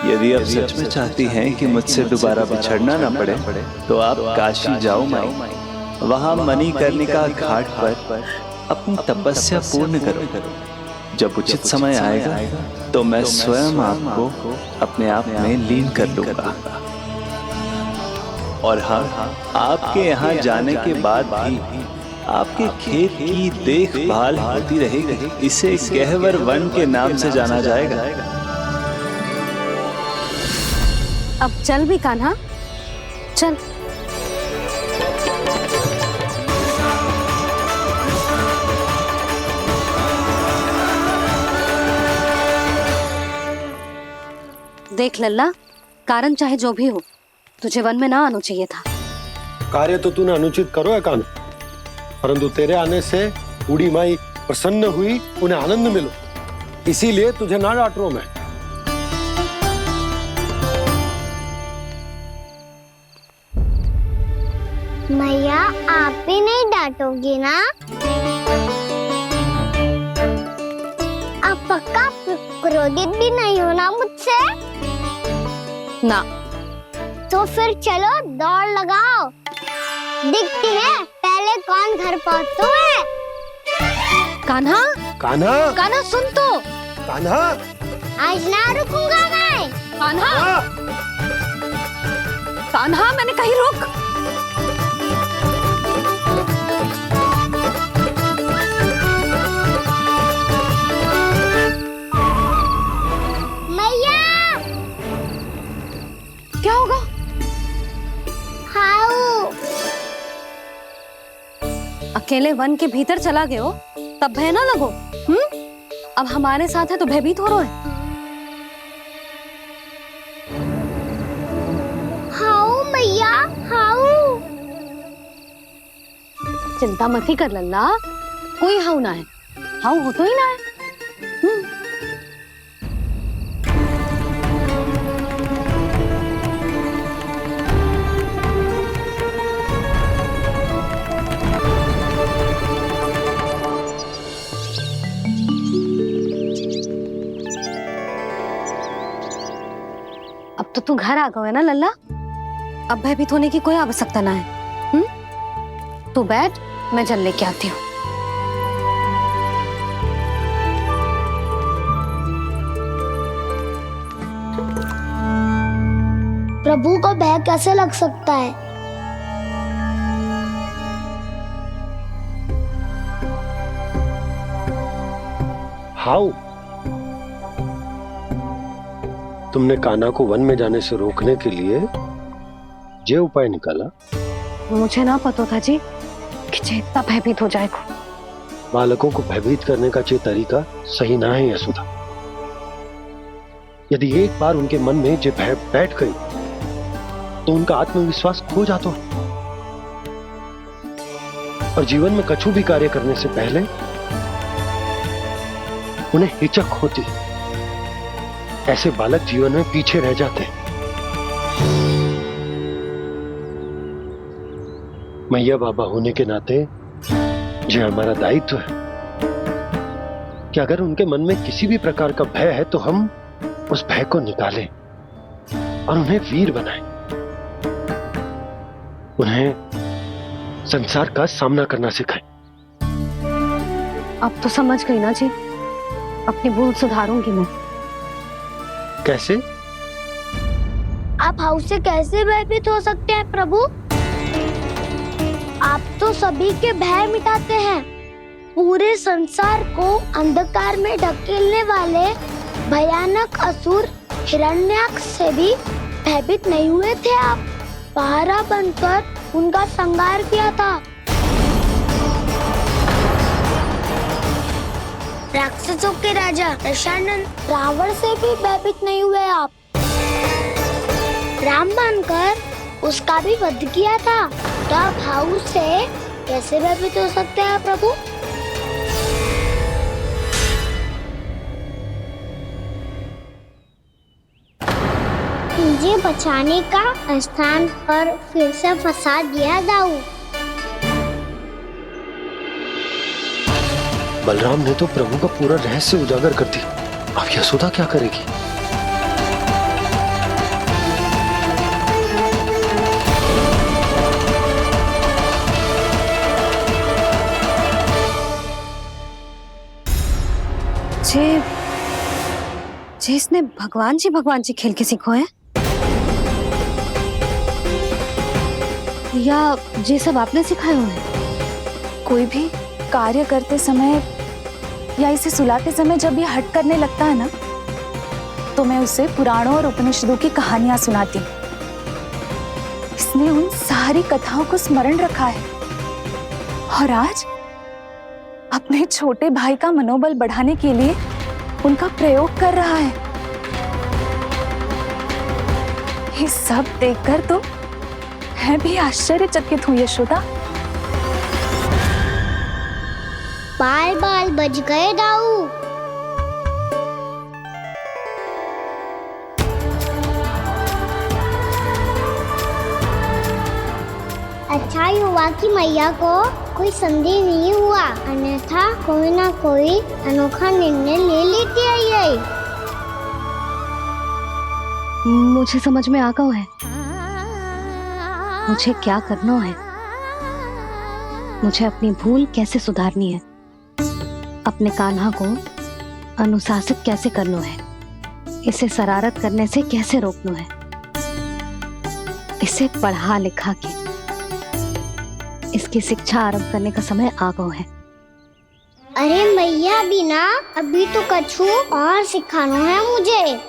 यदि आप सच में चाहती हैं कि मुझसे दोबारा बिछड़ना न पड़े तो आप काशी जाओ माई। वहां मणिकर्णिका घाट पर अपनी तपस्या पूर्ण करो। जब उचित समय आएगा तो मैं स्वयं आपको अपने आप में लीन कर लूंगा। और हाँ, आपके यहाँ जाने के बाद भी आपके खेत की देखभाल होती रहेगी। इसे गहवर वन के नाम से जाना जाएगा। अब चल भी कान्हा, चल। देख लल्ला, कारण चाहे जो भी हो, तुझे वन में ना आना चाहिए था। कार्य तो तूने अनुचित करो है कान्हा, परंतु तेरे आने से बूढ़ी माई प्रसन्न हुई, उन्हें आनंद मिलो, इसीलिए तुझे ना डांट रहा हूं मैं। मैया, आप भी नहीं डांटोगी ना? आप पक्का क्रोधित भी नहीं हो ना मुझसे? ना। तो फिर चलो दौड़ लगाओ, दिखती है पहले कौन घर पहुंचता है। कान्हा, कान्हा, कान्हा सुन तो। कान्हा, आज ना रुकूंगा मैं। कान्हा, कान्हा, मैंने कहीं रुक। मैया, क्या होगा? हाउ, अकेले वन के भीतर चला गए हो तब भय ना लगो। अब हमारे साथ है तो भयभीत हो रहे हैं। हाउ मैया, हाउ। चिंता मत ही कर लल्ला, कोई हाउ ना है। हाउ हो तो ही ना है। अब तो तू घर आ गया है ना लल्ला, अब भयभीत होने की कोई आवश्यकता ना है। तू बैठ, मैं जल लेके आती हूँ। प्रभु को भय कैसे लग सकता है? हाउ, तुमने कान्हा को वन में जाने से रोकने के लिए ये उपाय निकाला मुझे ना पता था जी कि जे इतना भयभीत हो जाएगा। बालकों को भयभीत करने का जो तरीका सही ना है यशोदा। यदि एक बार उनके मन में जो भय बैठ गई तो उनका आत्मविश्वास खो जाता है और जीवन में कछु भी कार्य करने से पहले उन्हें हिचक होती। ऐसे बालक जीवन में पीछे रह जाते हैं। मैया बाबा होने के नाते जो हमारा दायित्व है कि अगर उनके मन में किसी भी प्रकार का भय है तो हम उस भय को निकालें और उन्हें वीर बनाएं, उन्हें संसार का सामना करना सिखाएं। अब तो समझ गई ना जी, अपनी भूल सुधारूंगी मैं। कैसे? आप हाउस से कैसे भयभीत हो सकते हैं प्रभु? आप तो सभी के भय मिटाते हैं। पूरे संसार को अंधकार में ढकेलने वाले भयानक असुर हिरण्याक्ष से भी भयभीत नहीं हुए थे आप। पहरा बनकर उनका संहार किया था। राक्षसों के राजा दशानन रावण से भी भयभीत नहीं हुए आप। राम बनकर उसका भी वध किया था। तो आप हाउस से कैसे भयभीत हो सकते हैं प्रभु? मुझे बचाने का स्थान पर फिर से फंसा दिया दाऊ। बलराम ने तो प्रभु का पूरा रहस्य उजागर कर दिया। अब यशोदा क्या करेगी? जे इसने भगवान जी खेल के सीखो है या जे सब आपने सिखाए हुए हैं? कोई भी कार्य करते समय या इसे सुलाते समय जब ये हट करने लगता है ना, तो मैं उसे पुराणों और उपनिषदों की कहानियां सुनाती हूँ। इसने उन सारी कथाओं को स्मरण रखा है और आज अपने छोटे भाई का मनोबल बढ़ाने के लिए उनका प्रयोग कर रहा है। ये सब देखकर तो मैं भी आश्चर्यचकित हूँ यशोदा। बाल बाल बज गए दाऊ। अच्छा ही हुआ कि मैया को कोई संदेह नहीं हुआ, अन्यथा कोई ना कोई अनोखा निर्णय ले लेती आई। मुझे समझ में आ गया है मुझे क्या करना है। मुझे अपनी भूल कैसे सुधारनी है, अपने कान्हा को अनुशासित कैसे करना है, इसे शरारत करने से कैसे रोकना है, इसे पढ़ा लिखा के इसकी शिक्षा आरंभ करने का समय आ गया है। अरे मैया बिना अभी तो कछु और सिखाना है मुझे।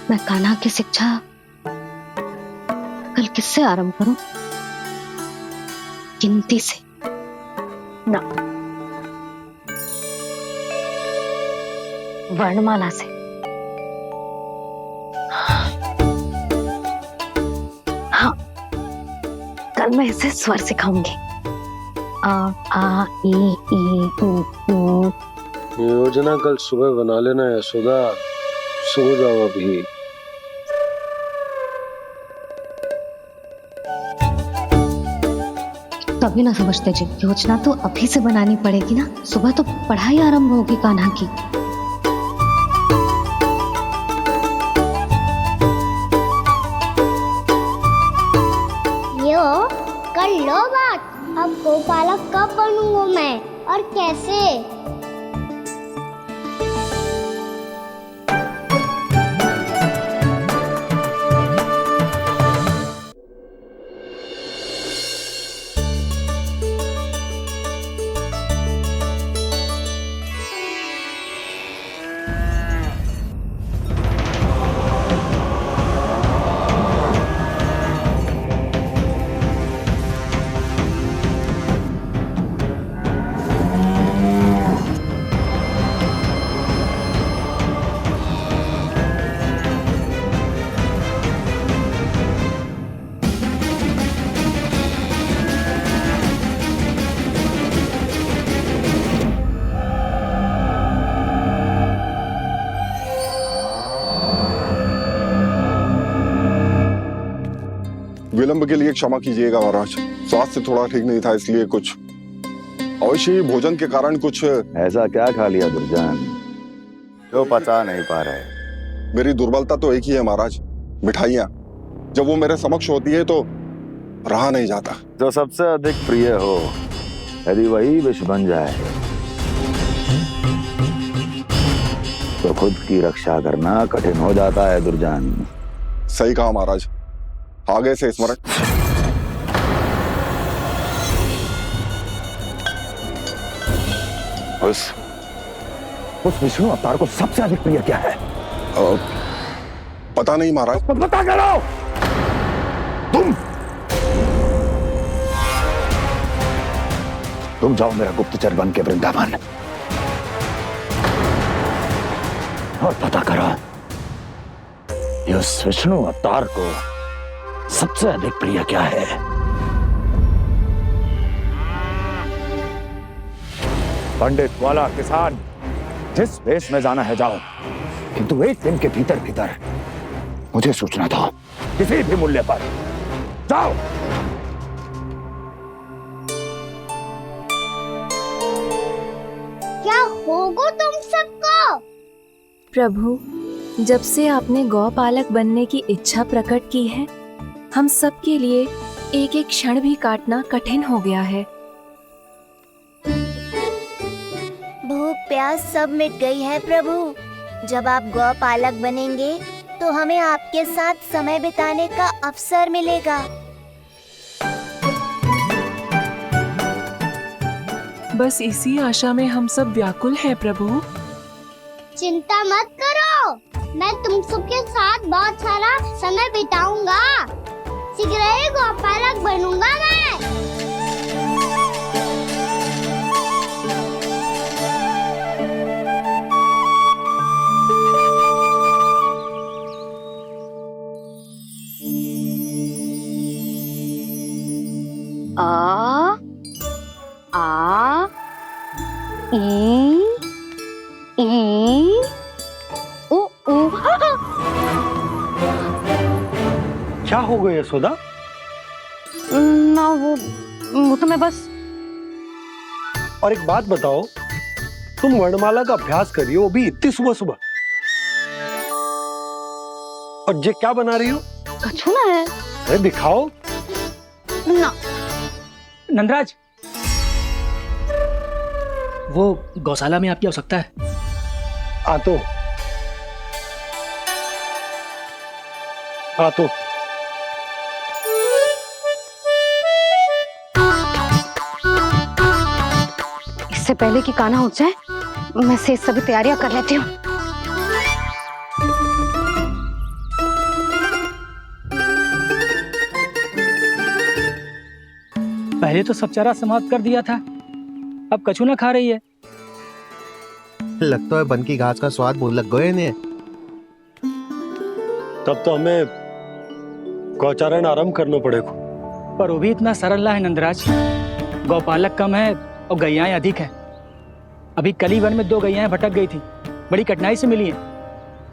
मैं कान्हा की शिक्षा कल किससे आरंभ करूं? गिनती से ना, वर्णमाला से। हाँ, कल मैं इसे स्वर सिखाऊंगी। आ आ ई ई उ ऊ। योजना कल सुबह बना लेना यशोदा, सो जाओ अभी। तभी ना समझते जी, योजना तो अभी से बनानी पड़ेगी ना। सुबह तो पढ़ाई आरंभ होगी कान्हा की। यो कर लो बात। अब गोपालक कब बनूंगा मैं और कैसे? विलंब के लिए क्षमा कीजिएगा महाराज, स्वास्थ्य थोड़ा ठीक नहीं था इसलिए कुछ अवश्य ही भोजन के कारण कुछ। ऐसा क्या खा लिया दुर्जन जो पता नहीं पा रहे? मेरी दुर्बलता तो एक ही है महाराज, मिठाइयाँ। जब वो मेरे समक्ष होती है तो रहा नहीं जाता। जो सबसे अधिक प्रिय हो यदि वही विष बन जाए तो खुद की रक्षा करना कठिन हो जाता है दुर्जन। सही कहा महाराज, आगे से स्मरण। उस विष्णु अवतार को सबसे अधिक प्रिय क्या है? पता नहीं महाराज। पता करो। तुम जाओ मेरा गुप्तचर बन के वृंदावन और पता करो उस विष्णु अवतार को सबसे अधिक प्रिय क्या है। पंडित वाला किसान जिस वेश में जाना है जाओ, किंतु एक दिन के भीतर भीतर मुझे सूचना दो, किसी भी मूल्य पर। जाओ। क्या होगा तुम सबको? प्रभु, जब से आपने गौपालक बनने की इच्छा प्रकट की है, हम सब के लिए एक एक क्षण भी काटना कठिन हो गया है। भूख प्यास सब मिट गई है प्रभु। जब आप गौपालक बनेंगे तो हमें आपके साथ समय बिताने का अवसर मिलेगा। बस इसी आशा में हम सब व्याकुल हैं प्रभु। चिंता मत करो, मैं तुम सबके साथ बहुत सारा समय बिताऊंगा। शीघ्र ही गौपालक बनूंगा मैं। आ आ ई ई उ उ। क्या हो गया यशोदा? ना वो तो मैं बस। और एक बात बताओ, तुम वर्णमाला का अभ्यास कर रही हो, वो भी इतनी सुबह सुबह, और ये क्या बना रही हो? कछु ना है। अरे दिखाओ ना। नंदराज, वो गौशाला में आपकी आवश्यकता है। आ तो इससे पहले कि कान्हा उठ जाए, मैं से सभी तैयारियां कर लेती हूँ। पहले तो सब चारा समाप्त कर दिया था, अब कछु ना खा रही है। लगता है बन की घास का स्वाद भूल लग गए ने। तब तो हमें गौचारण आरंभ करना पड़ेगा। पर वो भी इतना सरल ना है नंदराज। गौपालक कम है और गैयाएं अधिक है। अभी कली वन में 2 गैयाएं भटक गई थी, बड़ी कठिनाई से मिली हैं।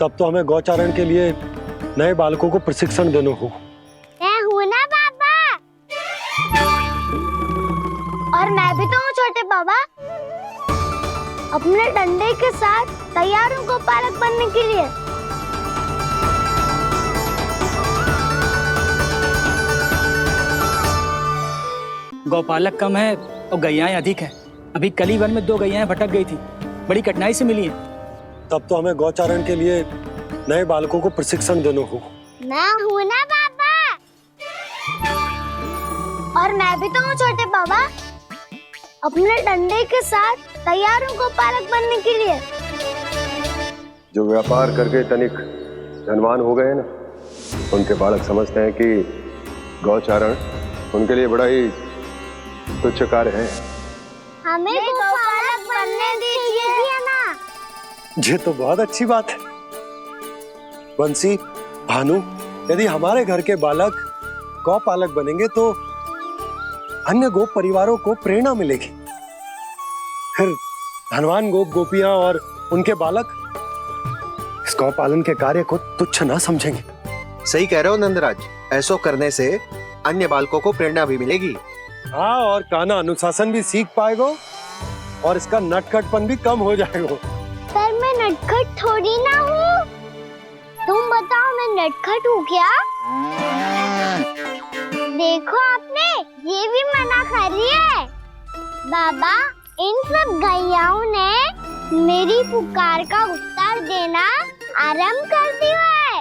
तब तो हमें गौचारण के लिए नए बालकों को प्रशिक्षण देना होगा। मैं हूँ ना बाबा, और मैं भी तो हूँ छोटे बाबा। अपने डंडे के साथ तैयार हूँ गौपालक बनने के लिए। गौपालक कम है और गैयाएं अधिक है। अभी कली वन में 2 गैयाएं भटक गई थी, बड़ी कठिनाई से मिली हैं। तब तो हमें गौचारण के लिए नए बालकों को प्रशिक्षण देना होगा। मैं हूँ ना बाबा, और मैं भी तो हूँ छोटे बाबा। अपने डंडे के साथ तैयार हूँ गौपालक बनने के लिए। जो व्यापार करके तनिक धनवान हो गए ना, उनके बालक समझते हैं कि गौचारण उनके लिए बड़ा ही तुच्छ कार्य है। हमें गौपालक बनने दीजिए ना। ये तो बहुत अच्छी बात है। बंसी, भानु, यदि हमारे घर के बालक गौपालक बनेंगे तो अन्य गोप परिवारों को प्रेरणा मिलेगी। फिर धनवान गोप गोपियां और उनके बालक इस गौ पालन के कार्य को तुच्छ ना समझेंगे। सही कह रहे हो नंदराज, ऐसा करने से अन्य बालकों को प्रेरणा भी मिलेगी। हाँ, और कान्हा अनुशासन भी सीख पाएगा और इसका नटखटपन भी कम हो जाएगा। पर मैं नटखट थोड़ी ना हूँ। तुम बताओ मैं नटखट हूँ क्या? देखो आपने ये भी मना कर रही है। बाबा, इन सब गैयाओं ने मेरी पुकार का उत्तर देना आरंभ कर दिया है।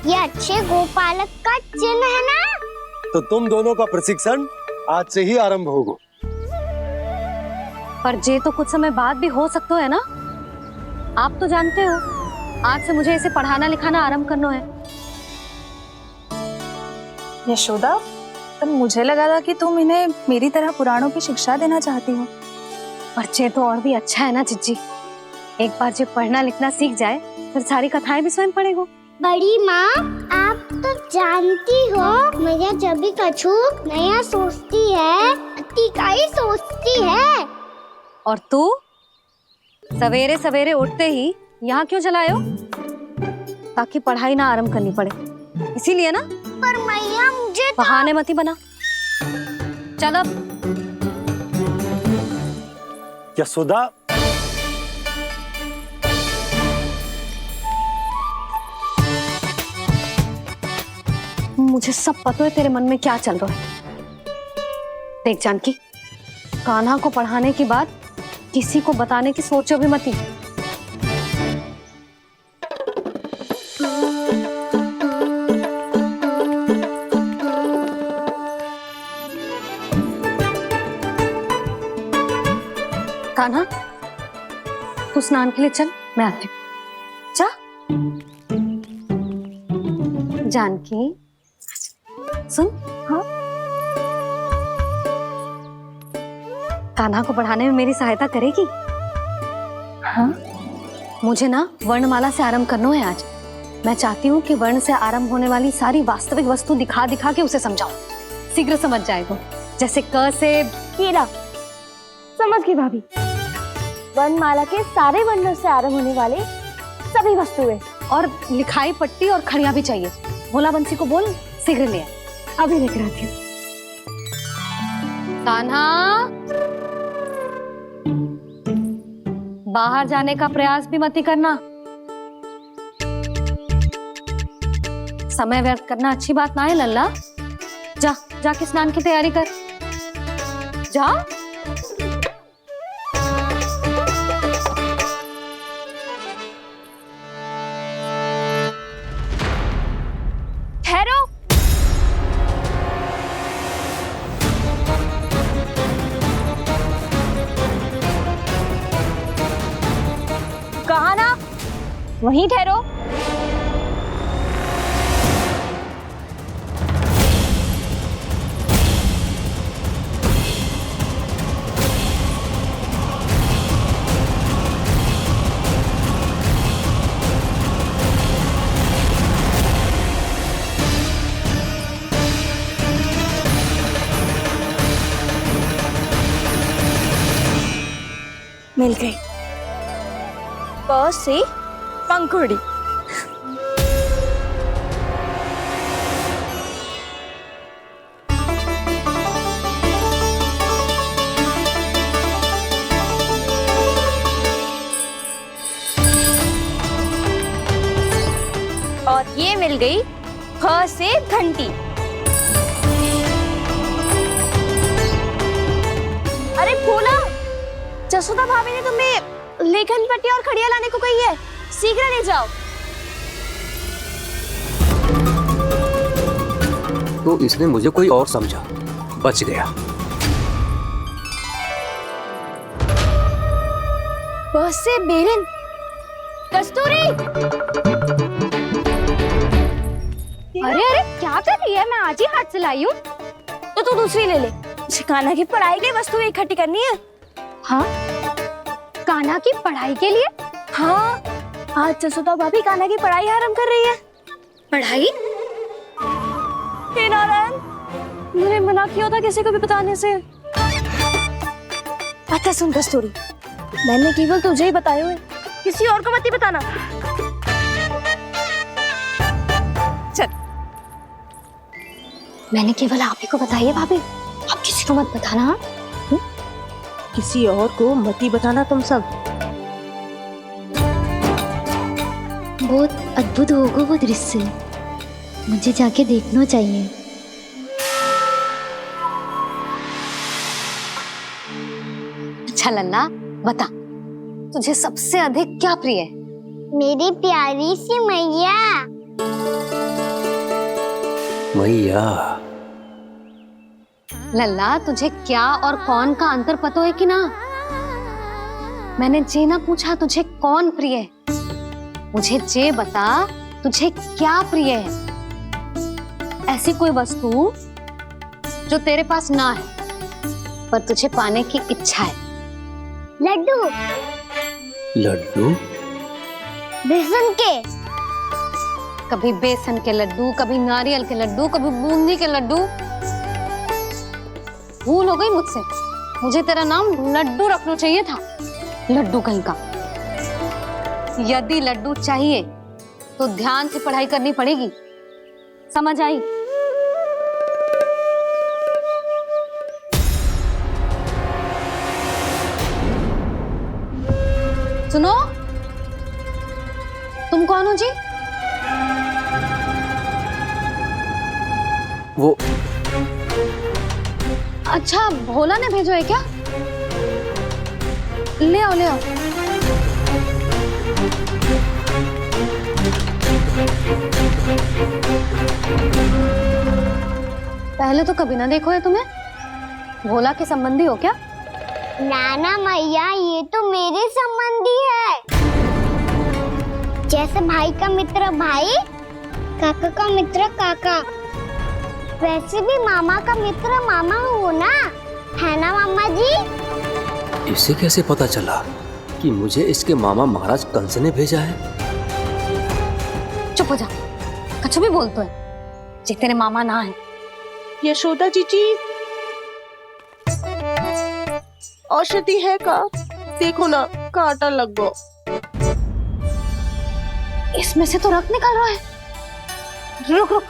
ये अच्छे गोपालक का चिन्ह है ना? तो तुम दोनों का प्रशिक्षण आज से ही आरंभ होगा। पर जे तो कुछ समय बाद भी हो सकता है ना। आप तो जानते हो आज से मुझे इसे पढ़ाना लिखाना आरंभ करना है। यशोदा, तब मुझे लगा था कि तुम इन्हें मेरी तरह पुराणों की शिक्षा देना चाहती हो। पर जे तो और भी अच्छा है ना जिज्जी। एक बार जब पढ़ना लिखना सीख जाए फिर सारी कथाएं भी स्वयं पढ़ेगा। बड़ी माँ, आप तो जानती हो मैया जब भी कछु नया सोचती है अतिका ही सोचती है। और तू सवेरे सवेरे उठते ही यहाँ क्यों चलाए हो? ताकि पढ़ाई ना आरंभ करनी पड़े, इसीलिए ना। पर मैया मुझे बहाने मत ही बना। चल अब। यशोदा, मुझे सब पता है तेरे मन में क्या चल रहा है। देख जानकी, कान्हा को पढ़ाने की बात किसी को बताने की सोचो भी मत ही। कान्हा, तू स्नान के लिए चल, मैं आती हूँ। जा। जानकी सुन। हाँ, कान्हा को पढ़ाने में मेरी सहायता करेगी? हाँ, मुझे ना वर्णमाला से आरंभ करना है आज। मैं चाहती हूँ कि वर्ण से आरंभ होने वाली सारी वास्तविक वस्तु दिखा दिखा के उसे समझाऊं। शीघ्र समझ जाएगा। जैसे क से कीड़ा। समझ गई भाभी। वर्णमाला के सारे वर्णों से आरंभ होने वाले सभी वस्तुएं और लिखाई पट्टी और खड़िया भी चाहिए। भोला बंसी को बोल शीघ्र ले आए। अभी लेकर आती हूँ। कान्हा, बाहर जाने का प्रयास भी मत ही करना। समय व्यर्थ करना अच्छी बात ना है लल्ला। जा, जाके स्नान की तैयारी कर। जा। ठहरो। कहा ना, वहीं ठहरो। मिल गई। प से पंखुड़ी। और ये मिल गई फ से घंटी। अरे भोला, जसोदा भाभी ने तुम्हें लेखन पट्टी और खड़िया लाने को कही है, शीघ्र ले जाओ। तो इसने मुझे कोई और समझा, बच गया। बस से बेरन। कस्तूरी। अरे अरे क्या कर रही है? मैं आज ही हाथ से लाई हूँ। तो तू दूसरी ले ले। कान्हा की पढ़ाई के लिए वस्तु इकट्ठी करनी है। हाँ, कान्हा की पढ़ाई के लिए? हाँ, आज जसोदा भाभी कान्हा की पढ़ाई आरंभ कर रही है। पढ़ाई? हे नारायण, मैंने मना किया था किसी को भी बताने से। अच्छा सुन कस्तूरी, मैंने केवल तुझे ही बताए हुए, किसी और को मत ही बताना। मैंने केवल आप ही को बताइए भाभी, आप किसी को मत बताना। हाँ? किसी और को मत ही बताना तुम सब। बहुत अद्भुत होगा वो दृश्य, मुझे जाके देखना चाहिए। अच्छा लल्ला, बता तुझे सबसे अधिक क्या प्रिय है? मेरी प्यारी सी मैया। मैया। लल्ला, तुझे क्या और कौन का अंतर पता है कि ना? मैंने जे ना पूछा तुझे कौन प्रिय है, मुझे जे बता तुझे क्या प्रिय है। ऐसी कोई वस्तु जो तेरे पास ना है पर तुझे पाने की इच्छा है। लड्डू। लड्डू? बेसन के। कभी बेसन के लड्डू, कभी नारियल के लड्डू, कभी बूंदी के लड्डू। भूल हो गई मुझसे, मुझे तेरा नाम लड्डू रखना चाहिए था। लड्डू कहीं का। यदि लड्डू चाहिए तो ध्यान से पढ़ाई करनी पड़ेगी, समझ आई? सुनो, तुम कौन हो जी? वो अच्छा, भोला ने भेजो है क्या? ले आओ, ले आओ। पहले तो कभी ना देखो है तुम्हें। भोला के संबंधी हो क्या? नाना मैया, ये तो मेरे संबंधी है। जैसे भाई का मित्र भाई, काका का मित्र काका, वैसे भी मामा का मित्र मामा हो ना, है ना मामा जी? इसे कैसे पता चला कि मुझे इसके मामा महाराज कंस ने भेजा है? चुप हो जा, कछु भी बोलते है जे तेरे मामा ना है। यशोदा जीजी, औषधि है का? देखो ना, कांटा लग गो। इसमें से तो रक्त निकल रहा है। रुक रुक,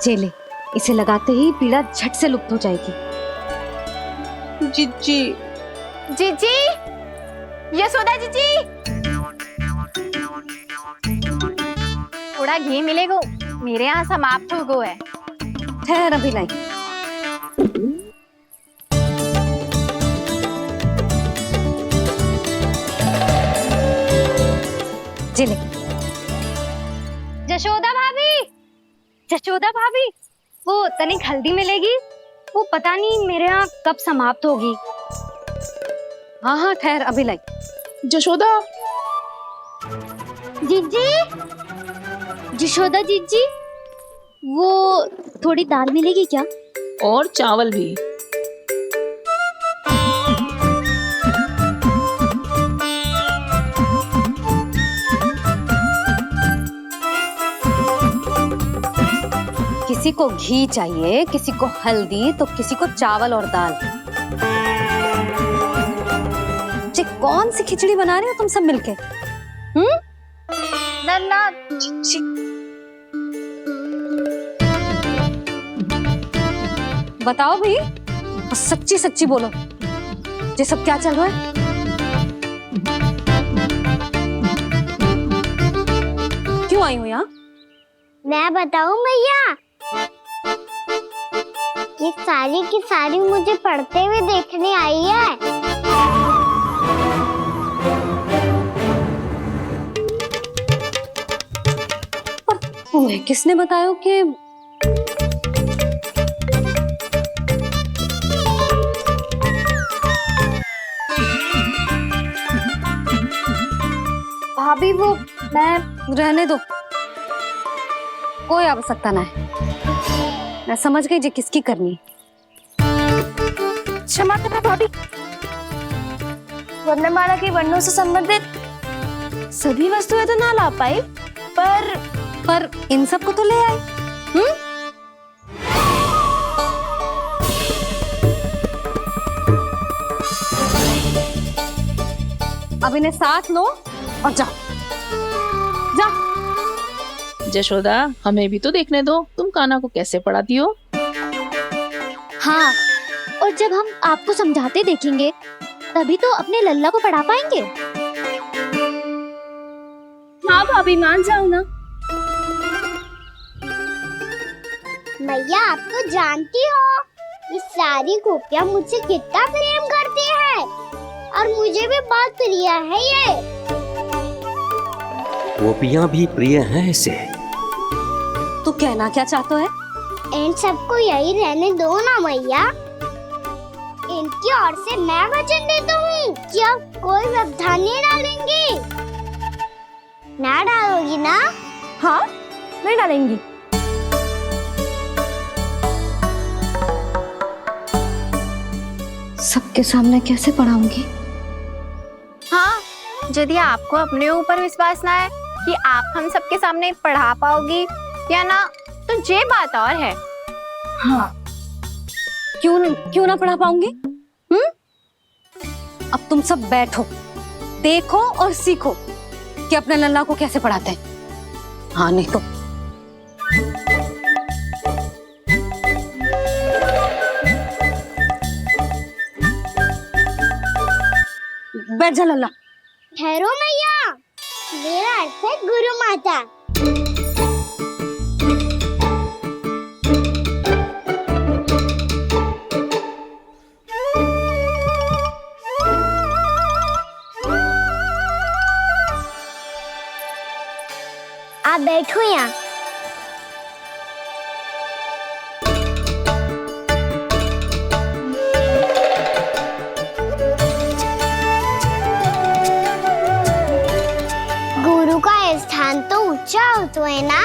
चले, इसे लगाते ही पीड़ा झट से लुप्त हो जाएगी। जीजी, जीजी, यशोदा जीजी, थोड़ा घी मिलेगा? मेरे यहाँ समाप्त हो गया है। ठहर, अभी लाई। जिले। जशोदा भाभी, जशोदा भाभी, वो तनिक हल्दी मिलेगी? वो पता नहीं मेरे यहाँ कब समाप्त होगी। हाँ हाँ, ठहर, अभी लाई। जशोदा। जीजी, जशोदा जीजी, वो थोड़ी दाल मिलेगी क्या? और चावल भी। किसी को घी चाहिए, किसी को हल्दी, तो किसी को चावल और दाल। जी, कौन सी खिचड़ी बना रहे हो तुम सब मिलके? नन्ना, बताओ भाई, सच्ची सच्ची बोलो, ये सब क्या चल रहा है? क्यों आई हो यहाँ? मैं बताऊं भैया, ये सारी की सारी मुझे पढ़ते हुए देखने आई है। तुम्हें किसने बताया कि भाभी, वो मैं रहने दो, कोई आवश्यकता ना है। मैं समझ गई जी किसकी करनी। क्षमा करना भाभी, वर्णमाला के वर्णों से संबंधित सभी वस्तुएं तो ना ला पाई, पर इन सब को तो ले आए। अब इन्हें साथ लो और जाओ। जा। जशोदा, हमें भी तो देखने दो तुम कान्हा को कैसे पढ़ाती हो। हाँ, और जब हम आपको समझाते देखेंगे तभी तो अपने लल्ला को पढ़ा पाएंगे। हाँ भाभी, मान जाओ ना। मैया, आप तो जानती हो ये सारी गोपियाँ मुझसे कितना प्रेम करती है और मुझे भी बहुत प्रिय है ये। गोपियाँ भी प्रिय हैं इसे। तू कहना क्या चाहता है? इन सबको यही रहने दो ना मैया। इनकी ओर से मैं वचन देता हूँ कि अब कोई व्यवधान नहीं डालेंगी। ना डालोगी ना? हाँ, नहीं डालेंगी। सबके सामने कैसे पढ़ाऊंगी? हाँ, यदि आपको अपने ऊपर विश्वास ना है कि आप हम सबके सामने पढ़ा पाओगी या ना, तो ये बात और है। हाँ, क्यों ना पढ़ा पाऊंगी? अब तुम सब बैठो, देखो और सीखो कि अपने लल्ला को कैसे पढ़ाते हैं। हाँ, नहीं तो बैठ जा लल्ला। ठहरो मैया, मेरा अर्थ है गुरु माता। आप बैठो यहाँ। गुरु का स्थान तो ऊंचा होता है ना?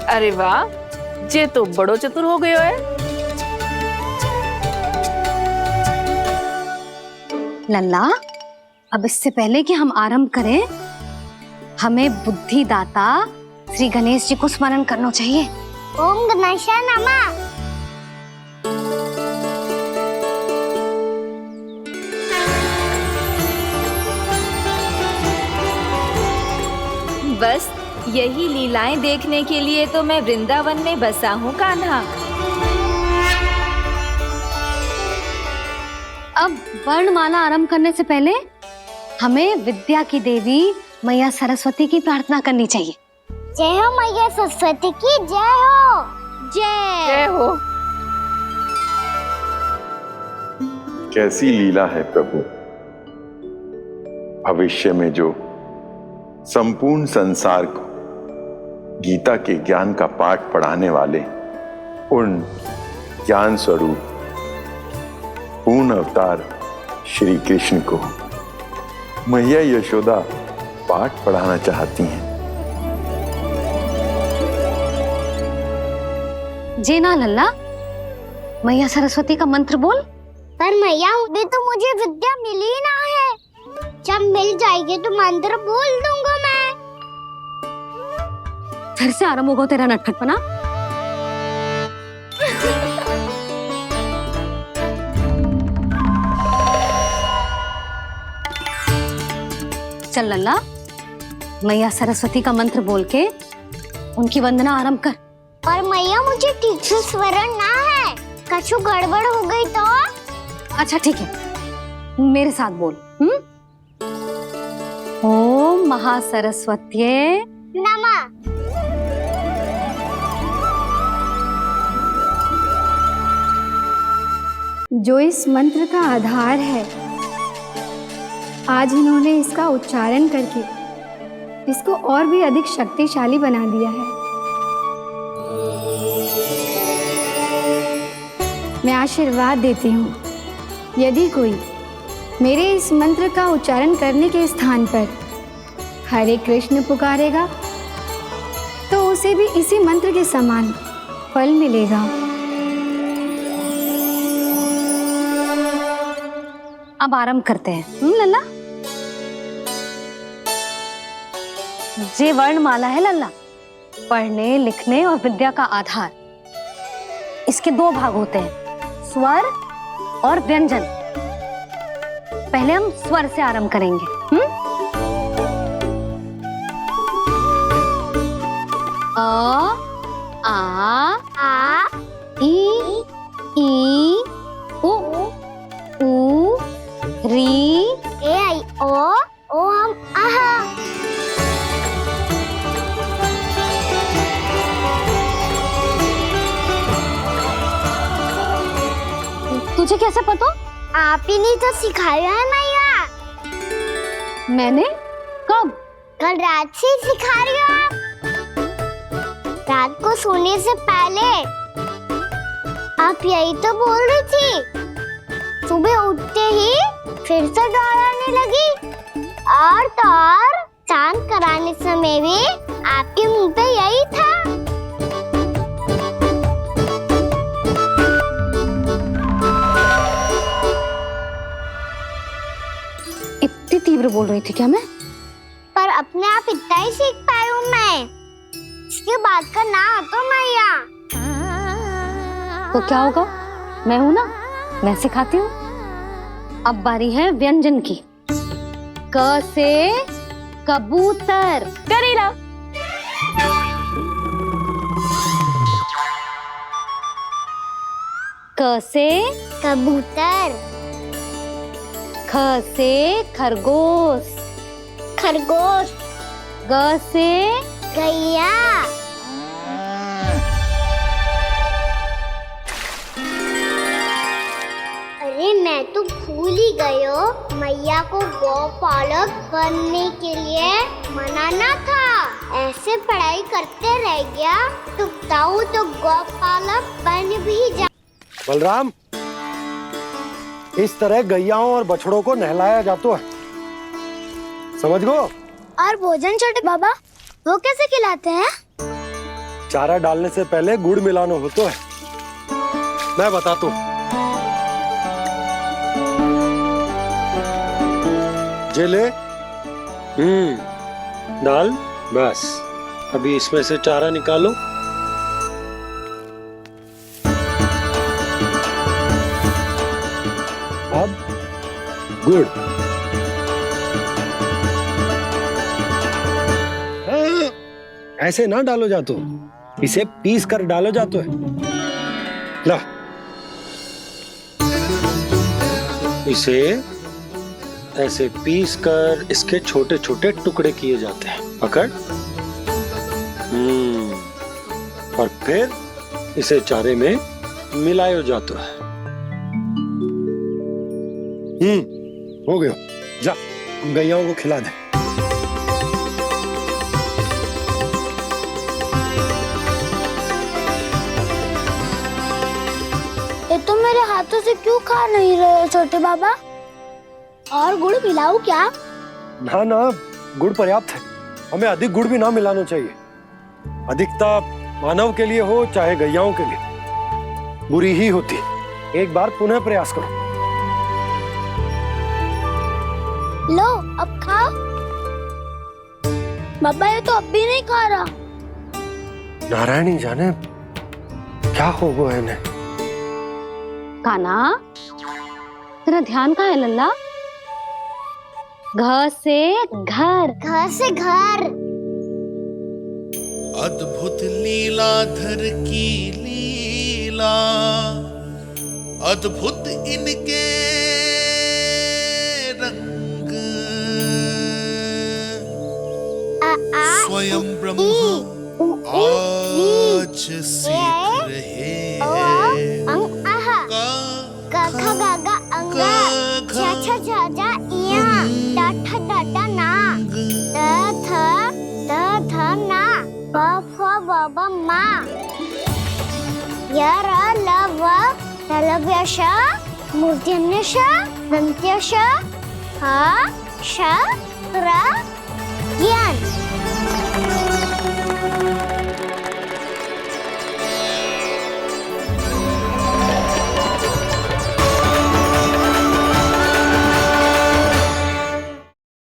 अरे वाह, जे तो बड़ो चतुर हो गयो है। लल्ला, अब इससे पहले कि हम आरंभ करें, हमें बुद्धिदाता श्री गणेश जी को स्मरण करना चाहिए। ओम गणेशाय नमः। बस यही लीलाएं देखने के लिए तो मैं वृंदावन में बसा हूँ कान्हा। अब वर्णमाला आरंभ करने से पहले हमें विद्या की देवी मैया सरस्वती की प्रार्थना करनी चाहिए। जय हो मैया सरस्वती की जय हो। जय हो। कैसी लीला है प्रभु। भविष्य में जो संपूर्ण संसार को गीता के ज्ञान का पाठ पढ़ाने वाले उन ज्ञान स्वरूप पूर्ण अवतार श्री कृष्ण को मैया यशोदा पाठ पढ़ाना चाहती हैं। जी ना लल्ला, मैया सरस्वती का मंत्र बोल। पर मैया, अभी तो मुझे विद्या मिली ना है। जब मिल जाएगी तो मंत्र बोल दूंगा मैं। फिर से आरंभ होगा तेरा नटखटपना। चल लल्ला, मैया सरस्वती का मंत्र बोल के उनकी वंदना आरंभ कर। पर मैया, मुझे ठीक से स्मरण ना है। कछु गड़बड़ हो गई तो? अच्छा ठीक है, मेरे साथ बोल। ओम महासरस्वत्यै नमः। जो इस मंत्र का आधार है, आज इन्होंने इसका उच्चारण करके इसको और भी अधिक शक्तिशाली बना दिया है। मैं आशीर्वाद देती हूँ, यदि कोई मेरे इस मंत्र का उच्चारण करने के स्थान पर हरे कृष्ण पुकारेगा तो उसे भी इसी मंत्र के समान फल मिलेगा। अब आरंभ करते हैं। लल्ला, जे वर्णमाला है लल्ला, पढ़ने लिखने और विद्या का आधार। इसके दो भाग होते हैं, स्वर और व्यंजन। पहले हम स्वर से आरंभ करेंगे। अ, आ, ई, उ, री, ए आई ओ हम आहा। तुझे कैसे पता? आप ही नहीं तो सिखाया है मैया। मैंने? कब? कल रात से सिखा रही हो आप। रात को सोने से पहले आप यही तो बोल रही थी। सुबह उठते ही फिर से दोहराने लगी, और तो और चांद कराने समय भी आपके मुंह पे यही था। इतनी तीव्र बोल रही थी क्या मैं? पर अपने आप इतना ही सीख पाई हूँ मैं। इसके बाद का ना तो मैया। तो क्या होगा? मैं हूं ना, मैं सिखाती हूँ। अब बारी है व्यंजन की। क से कबूतर। करेला। क से कबूतर। ख से खरगोश। खरगोश। ग से गैया। अरे मैं तो भूल ही गई हूँ, मैया को गौपालक बनने के लिए मनाना था। ऐसे पढ़ाई करते रह गया तो ताऊ तो गौपालक बन भी जा। बलराम, इस तरह गैयाओं और बछड़ों को नहलाया जाता है, समझ गो? और भोजन छोटे बाबा वो कैसे खिलाते हैं? चारा डालने से पहले गुड़ मिलाना होता है। मैं बताता हूँ। जे ले, डाल, बस। अभी इसमें से चारा निकालो। अब गुड़। ऐसे ना डालो जातो, इसे पीस कर डालो जातो है। ला, इसे ऐसे पीस कर इसके छोटे छोटे टुकड़े किए जाते हैं। पकड़। और फिर इसे चारे में मिलाया जाता है। हो गया। जा, गैयाओं को खिला दे। ये तो मेरे हाथों से क्यों खा नहीं रहे छोटे बाबा? और गुड़ मिलाऊं क्या? ना ना, गुड़ पर्याप्त है। हमें अधिक गुड़ भी ना मिलाना चाहिए। अधिकता मानव के लिए हो चाहे गैयाओं के लिए बुरी ही होती। एक बार पुनः प्रयास करो। लो, अब खाओ। बाबा ये तो अब भी नहीं खा रहा। नारायणी जाने क्या हो गया है इन्हें। कान्हा, तेरा ध्यान कहाँ है लल्ला? घ से घर। घर से घर। अद्भुत लीलाधर की लीला, अद्भुत इनके रंग, स्वयं ब्रह्मा आज सीख रहे हैं। गा गा गा अंगा, छा छा छा जा इया, डा ठा डा डा ना, द थ ना, ब फ ब ब मा, य र ल व ललव्य श, मूर्धन्य श, दन्त्य श, ह श र